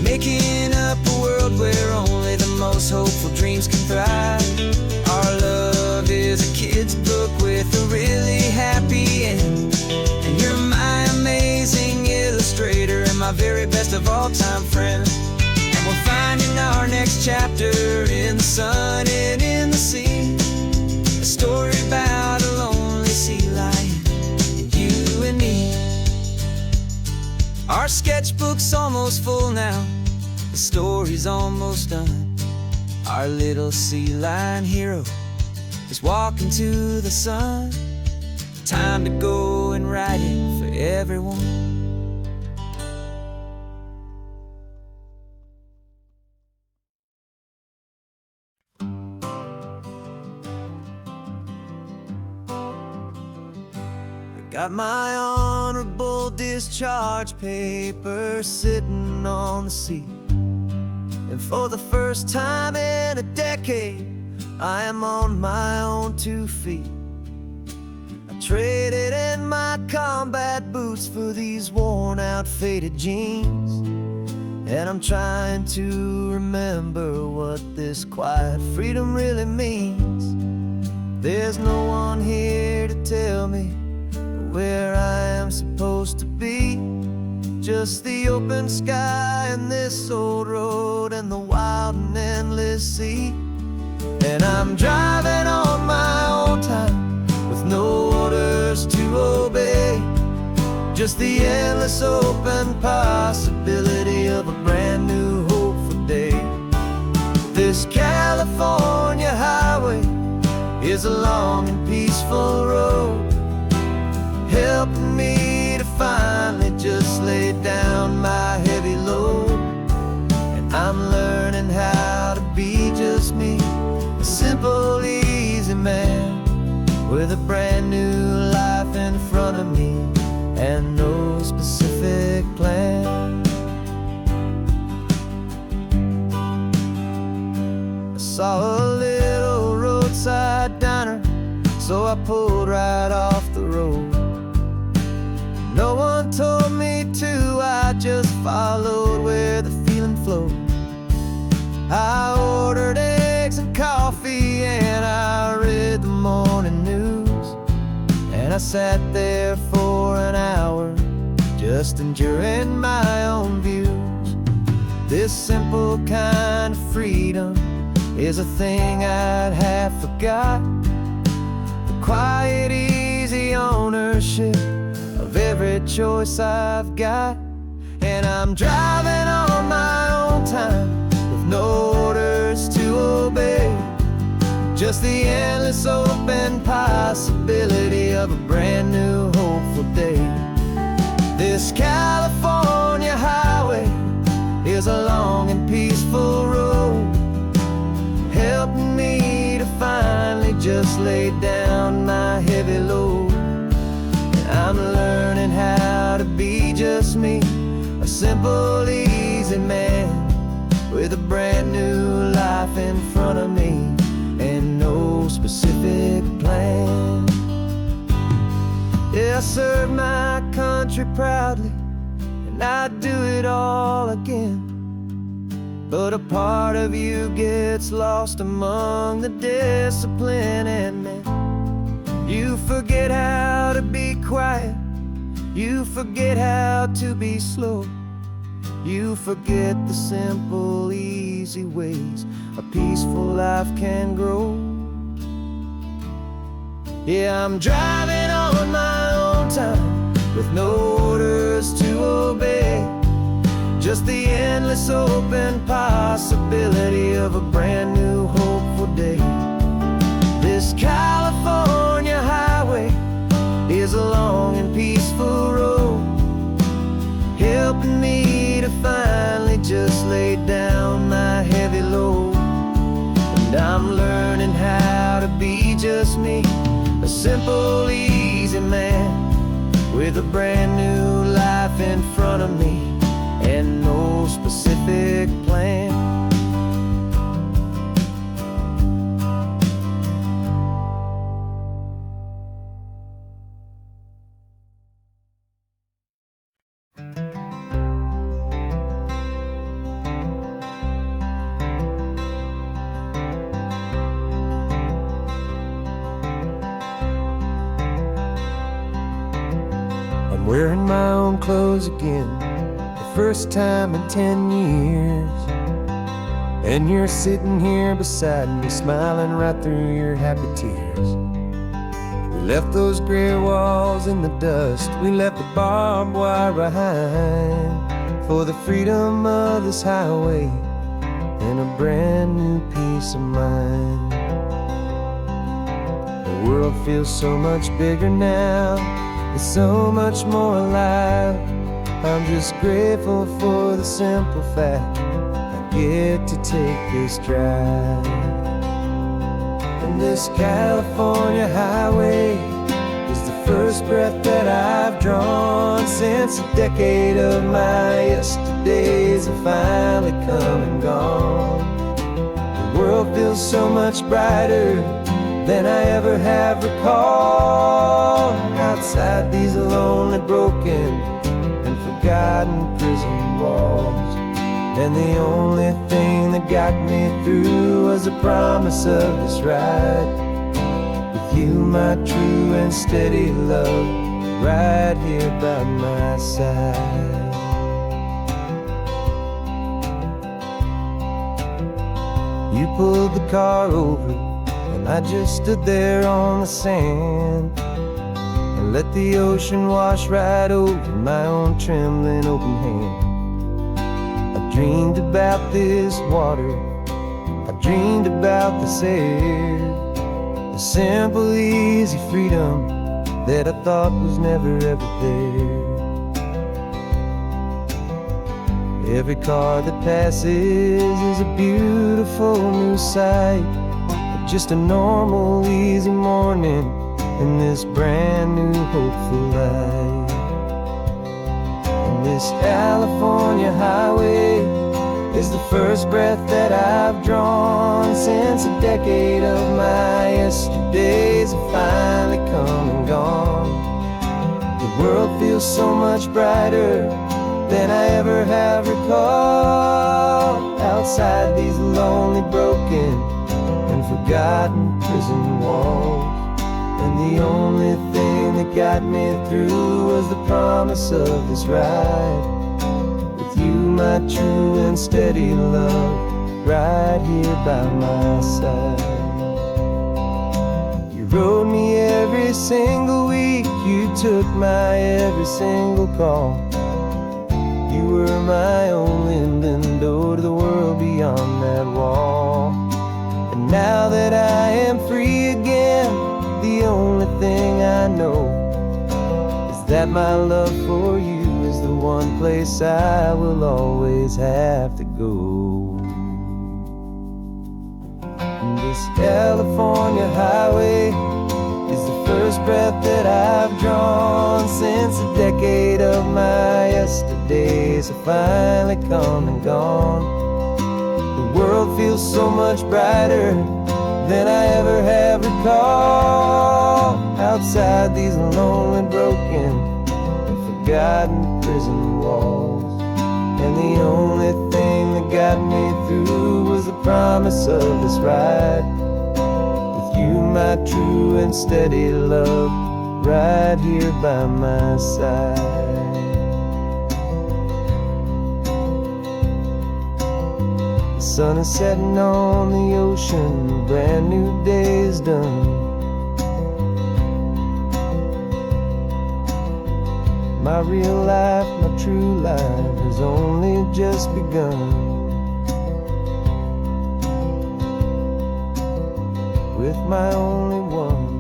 making up a world where only the most hopeful dreams can thrive. Our love is a kid's book with a really happy end, and you're my amazing illustrator and my very best of all time friend. And we're finding our next chapter in the sun and in the sea, a story about a lonely sea lion, you and me. Our sketchbook's almost full now, the story's almost done. Our little sea lion hero is walking to the sun. Time to go and write it for everyone. Got my honorable discharge paper sitting on the seat, and for the first time in a decade, I am on my own 2 feet. I traded in my combat boots for these worn out faded jeans, and I'm trying to remember what this quiet freedom really means. There's no one here to tell me where I am supposed to be. Just the open sky and this old road and the wild and endless sea. And I'm driving on my own time with no orders to obey. Just the endless open possibility of a brand new hopeful day. This California highway is a long and peaceful road, helping me to finally just lay down my heavy load. And I'm learning how to be just me, a simple, easy man with a brand new life in front of me and no specific plan. I saw a little roadside diner, so I pulled right off the road. No one told me to, I just followed where the feeling flowed. I ordered eggs and coffee and I read the morning news. And I sat there for an hour, just enjoying my own views. This simple kind of freedom is a thing I'd have forgot. The quiet, easy ownership of every choice I've got. And I'm driving on my own time with no orders to obey. Just the endless open possibility of a brand new hopeful day. This California highway is a long and peaceful road, helping me to finally just lay down my heavy load. And I'm learning how to be just me, a simple, easy man with a brand new life in front of me and no specific plan. Yeah, I serve my country proudly, and I'd do it all again. But a part of you gets lost among the discipline, and man, you forget how to be quiet, you forget how to be slow, you forget the simple, easy ways a peaceful life can grow. Yeah, I'm driving on my own time with no orders to obey. Just the endless open possibility of a brand new hopeful day. This California highway is a long and peaceful road, helping me to finally just lay down my heavy load. And I'm learning how to be just me, a simple, easy man with a brand new life in front of me and no specific plan. I'm wearing my own clothes again, first time in 10 years. And you're sitting here beside me, smiling right through your happy tears. We left those gray walls in the dust, we left the barbed wire behind, for the freedom of this highway and a brand new peace of mind. The world feels so much bigger now, it's so much more alive. I'm just grateful for the simple fact I get to take this drive. And this California highway is the first breath that I've drawn since a decade of my yesterdays have finally come and gone. The world feels so much brighter than I ever have recalled. Outside these lonely, broken forgotten prison walls, and the only thing that got me through was the promise of this ride with you, my true and steady love. right here by my side. You pulled the car over, and I just stood there on the sand and let the ocean wash right over my own trembling open hand. I dreamed about this water, I dreamed about this air, the simple, easy freedom that I thought was never ever there. Every car that passes is a beautiful new sight, just a normal, easy morning in this brand new, hopeful life. And this California highway is the first breath that I've drawn since a decade of my yesterdays have finally come and gone. The world feels so much brighter than I ever have recalled, outside these lonely, broken and forgotten prison walls. And the only thing that got me through was the promise of this ride with you, my true and steady love, right here by my side. You rode me every single week, you took my every single call. You were my only window to the world beyond that wall. And now that I am free again, the only thing I know is that my love for you is the one place I will always have to go. And this California highway is the first breath that I've drawn since a decade of my yesterdays have finally come and gone. The world feels so much brighter than I ever have recalled, outside these lonely, broken and forgotten prison walls. And the only thing that got me through was the promise of this ride with you, my true and steady love, right here by my side. The sun is setting on the ocean, a brand new day is done. My real life, my true life has only just begun. With my only one.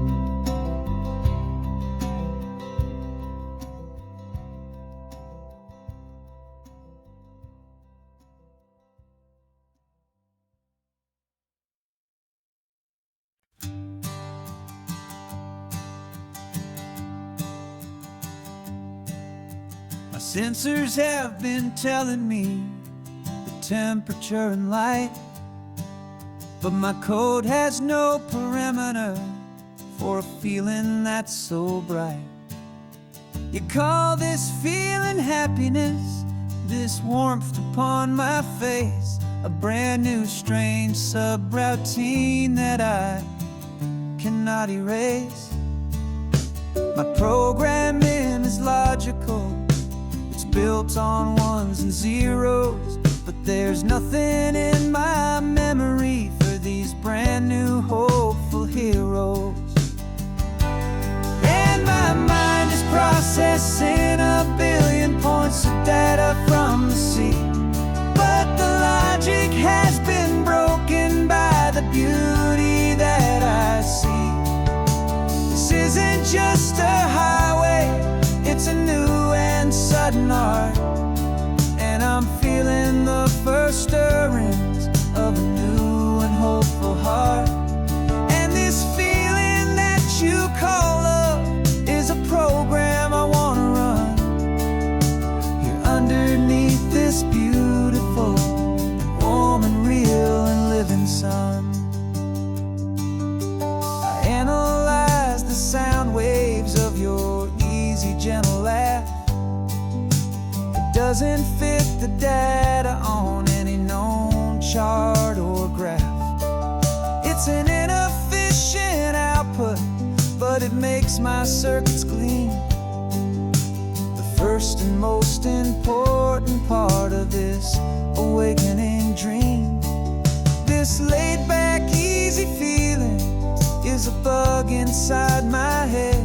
My sensors have been telling me the temperature and light, but my code has no perimeter for a feeling that's so bright. You call this feeling happiness, this warmth upon my face, a brand new strange subroutine that I cannot erase. My programming is logical, it's built on ones and zeros, but there's nothing in my memory for these brand new hopeful heroes. And my mind is processing a billion points of data from the sea, but the logic has been broken by the beauty that I see. This isn't just a highway, it's a new and sudden art, and I'm feeling the first stirrings of a new and hopeful heart. And this feeling that you call love is a program I wanna run here underneath this beautiful, warm and real and living sun. I analyze the sound waves of your easy, gentle laugh. It doesn't fit the data on any known chart or graph. It's an inefficient output, but it makes my circuits gleam first and most important part of this awakening dream. This laid-back, easy feeling is a bug inside my head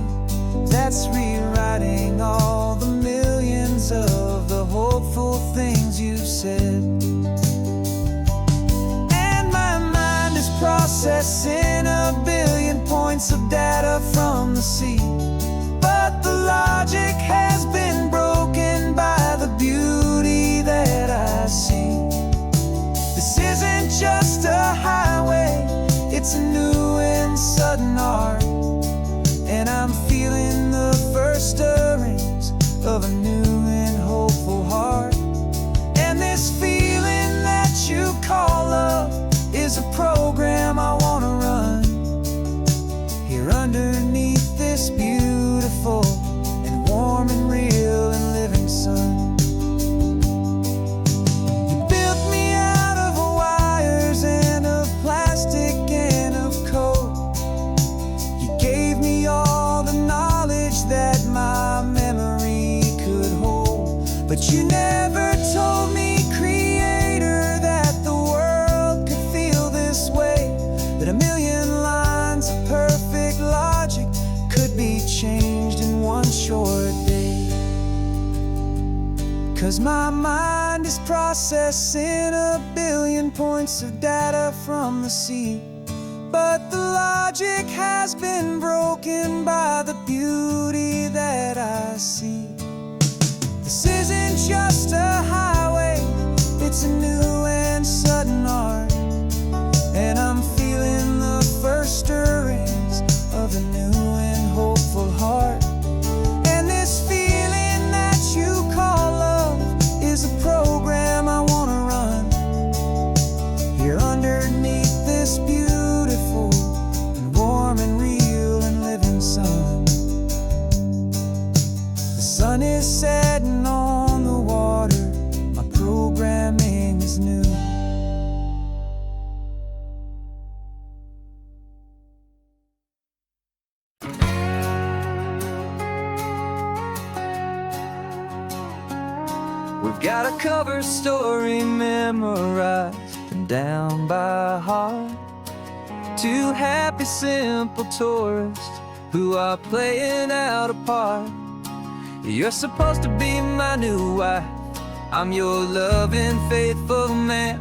that's rewriting all the millions of the hopeful things you've said. And my mind is processing a billion points of data from the sea, but the logic has been broken by the beauty that I see. This isn't just a highway, it's a new and sudden art, and I'm feeling the first stirrings of a new and hopeful heart. And this feeling that you call love is a program I wanna run here underneath this beautiful and warm and real and living sun. You built me out of wires and of plastic and of code. You gave me all the knowledge that my memory could hold, but you never told me, Creator, that the world could feel this way, that a million lines of perfect logic could be changed in one short day. 'Cause my mind is processing a billion points of data from the sea, but the logic has been broken by the beauty that I see. This isn't just a highway, it's a new and sudden art, and I'm feeling the first stirrings of a new and hopeful heart. And this feeling that you call love is a program I wanna run here underneath this beautiful and warm and real and living sun. The sun is setting on the water, my programming is new. We've got a cover story memorized and down by heart. Two happy, simple tourists who are playing out a part. You're supposed to be my new wife, I'm your loving, faithful man,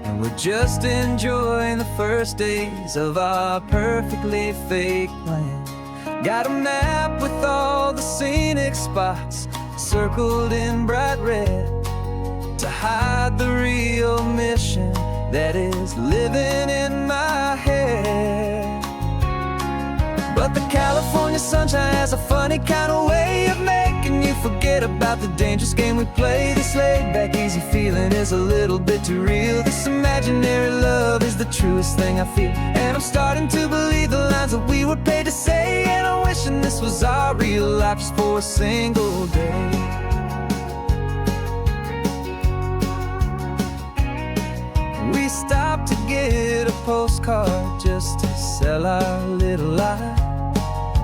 and we're just enjoying the first days of our perfectly fake plan. Got a map with all the scenic spots circled in bright red to hide the real mission that is living in my head. But the California sunshine has a funny kind of way of making you forget about the dangerous game we play. This laid-back, easy feeling is a little bit too real. This imaginary love is the truest thing I feel, and I'm starting to believe the lines that we were paid to say. And I'm wishing this was our real life just for a single day. We stopped to get a postcard just to sell our little lie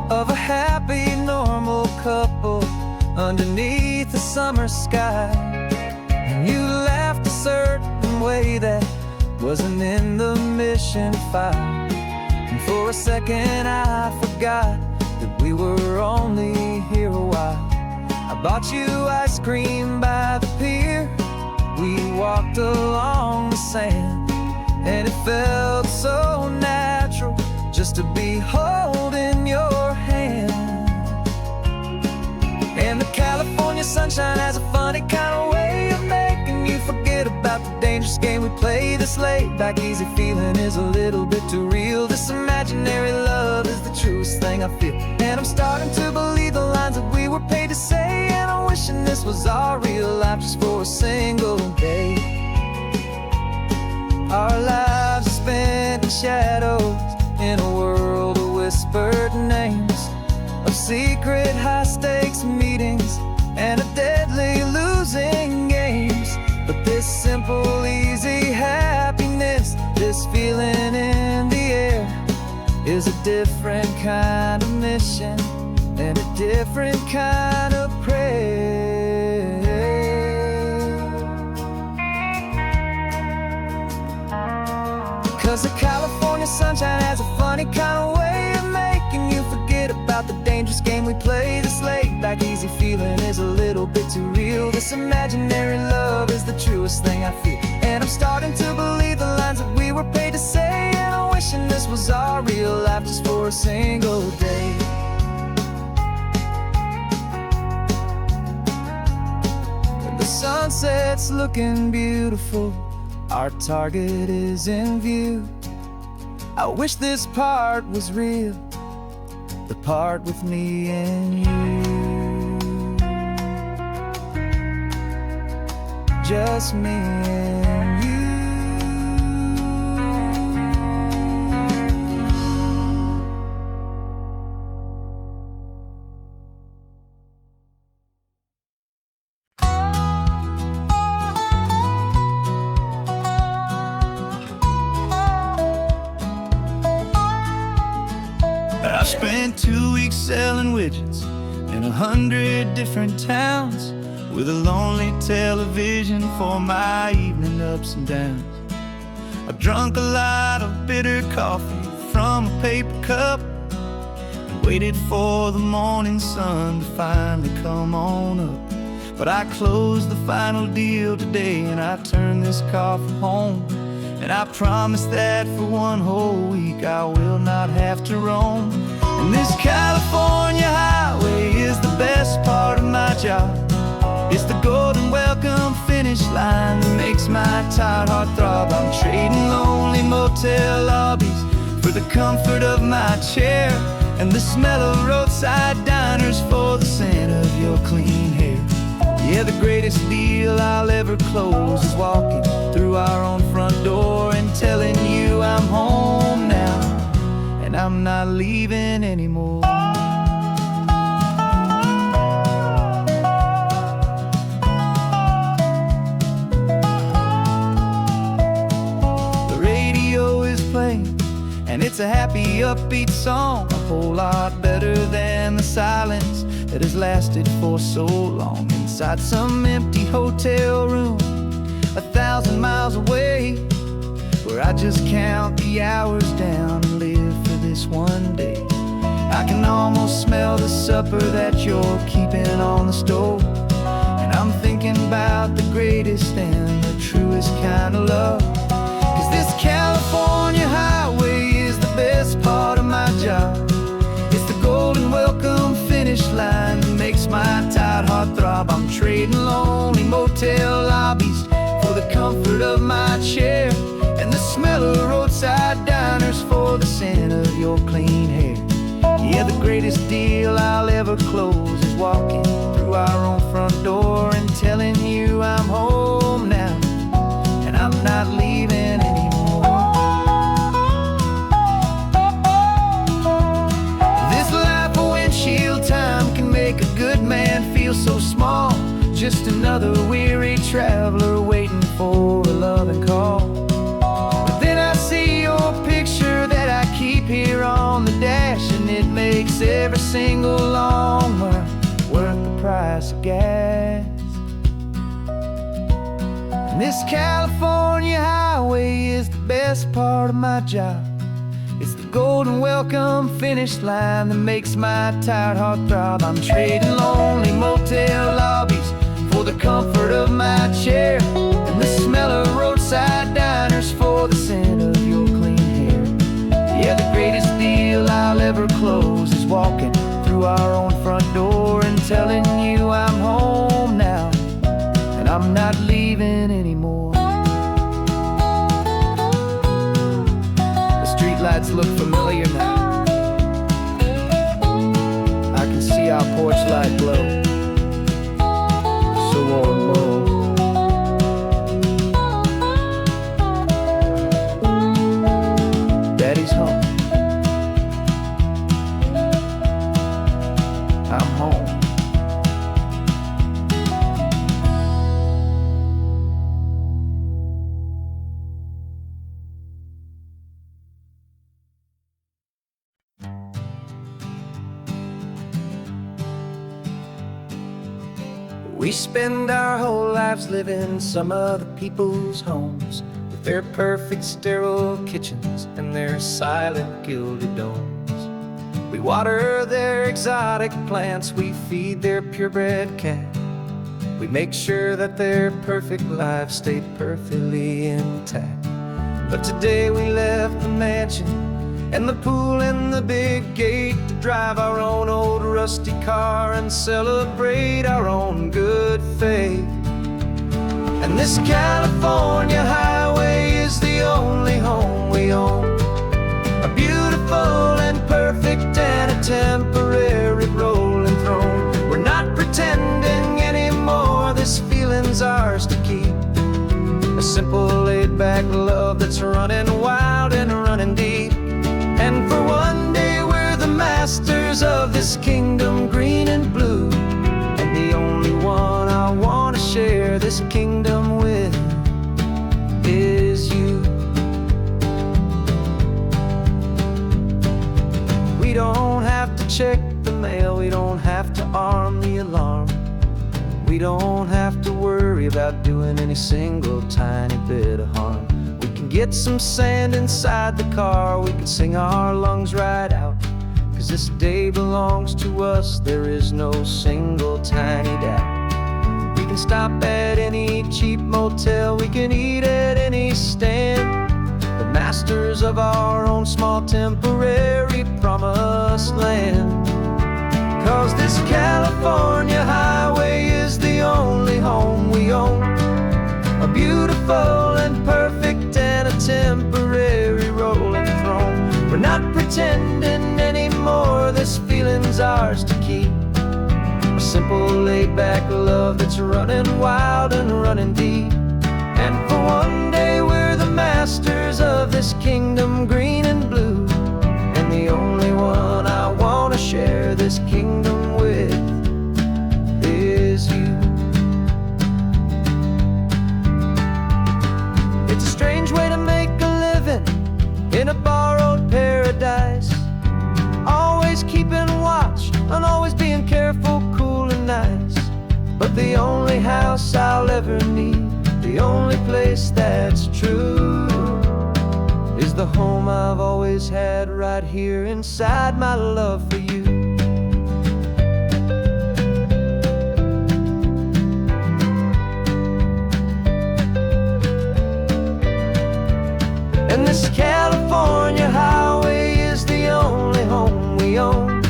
of a happy, normal couple underneath the summer sky. And you laughed a certain way that wasn't in the mission file, and for a second I forgot that we were only here a while. I bought you ice cream by the pier, we walked along the sand, and it felt so natural just to be holding your hand. And the California sunshine has a funny kind of way of making you forget about the dangerous game we play. This laid-back, easy feeling is a little bit too real. This imaginary love is the truest thing I feel, and I'm starting to believe the lines that we were paid to say. And I'm wishing this was our real life just for a single day. Our lives are spent in shadows in a world of whispered names, of secret high-stakes meetings and of deadly losing games. But this simple, easy happiness, this feeling in the air, is a different kind of mission and a different kind of prayer. sunshine has a funny kind of way of making you forget about the dangerous game we play. This laid back easy feeling is a little bit too real. This imaginary love is the truest thing I feel, and I'm starting to believe the lines that we were paid to say. And I'm wishing this was our real life just for a single day. When the sunset's looking beautiful, our target is in view. I wish this part was real, the part with me and you. Just me and you. I spent 2 weeks selling widgets in 100 different towns, with a lonely television for my evening ups and downs. I drunk a lot of bitter coffee from a paper cup, and waited for the morning sun to finally come on up. But I closed the final deal today, and I turned this coffee home. And I promise that for one whole week I will not have to roam. And this California highway is the best part of my job. It's the golden welcome finish line that makes my tired heart throb. I'm trading lonely motel lobbies for the comfort of my chair, and the smell of roadside diners for the scent of your clean hair. Yeah, the greatest deal I'll ever close is walking through our own front door and telling you I'm home now, and I'm not leaving anymore. The radio is playing, and it's a happy, upbeat song, a whole lot better than the silence that has lasted for so long. Inside some empty hotel room 1,000 miles away, where I just count the hours down and live for this one day. I can almost smell the supper that you're keeping on the stove, and I'm thinking about the greatest and the truest kind of love. 'Cause this California highway is the best part of my job. It's the golden welcome finish line that makes my tired heart throb. I'm trading lonely motel lobbies for the comfort of my chair, and the smell of roadside diners for the scent of your clean hair. Yeah, the greatest deal I'll ever close is walking through our own front door and telling you I'm home now, and I'm not leaving anymore. This life of windshield time can make a good man feel so small, just another weary traveler waiting for a loving call. But then I see your picture that I keep here on the dash, and it makes every single long mile worth the price of gas. And this California highway is the best part of my job. It's the golden welcome finish line that makes my tired heart throb. I'm trading lonely motel lobbies for the comfort of my chair, and the smell of roadside diners for the scent of your clean hair. Yeah, the greatest deal I'll ever close is walking through our own front door and telling you I'm home now, and I'm not leaving anymore. The streetlights look familiar now. I can see our porch light glow, so warm, low. Daddy's home. I'm home. We spend our whole lives living some other people's homes, with their perfect sterile kitchens and their silent gilded domes. We water their exotic plants, we feed their purebred cat. We make sure that their perfect lives stay perfectly intact. But today we left the mansion and the pool and the big gate to drive our own old rusty car and celebrate our own good faith. And this California highway is the only home we own, a beautiful and perfect and a temporary rolling throne. We're not pretending anymore, this feeling's ours to keep. A simple laid-back love that's running wild and running deep. And for one day we're the masters of this kingdom green and blue. And the only one I want to share this kingdom with is you. We don't have to check the mail, we don't have to arm the alarm. We don't have to worry about doing any single tiny bit of harm. We can get some sand inside the car, we can sing our lungs right out. 'Cause this day belongs to us, there is no single tiny doubt. We can stop at any cheap motel, we can eat at any stand. The masters of our own small temporary promised land. 'Cause this California highway is the only home we own, a beautiful and perfect and a temporary rolling throne. We're not pretending anymore, this feeling's ours to keep. A simple laid-back love that's running wild and running deep. And for one day we're the masters of this kingdom green and blue. And the only one I want to share this kingdom with is you. It's a strange way to make a living in a borrowed paradise, always keeping watch and always being careful, cool and nice. But the only house I'll ever need, the only place that's true, is the home I've always had right here inside my love for you. And this California highway is the only home we own,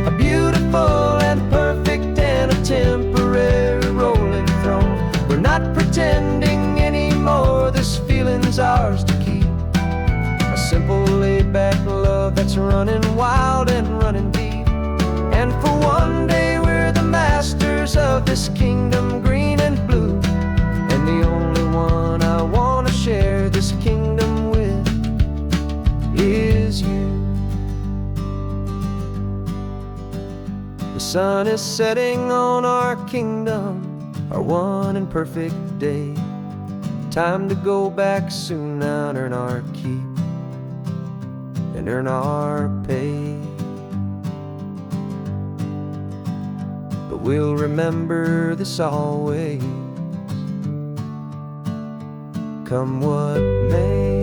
a beautiful and perfect and a temporary rolling throne. We're not pretending anymore, this feeling's ours to keep. A simple laid-back love that's running wild and running deep. And for one day we're the masters of this kingdom green and blue. And the only one I want to share this kingdom with is you. The sun is setting on our kingdom, our one and perfect day. Time to go back soon now and earn our keep and earn our pay. But we'll remember this always, come what may.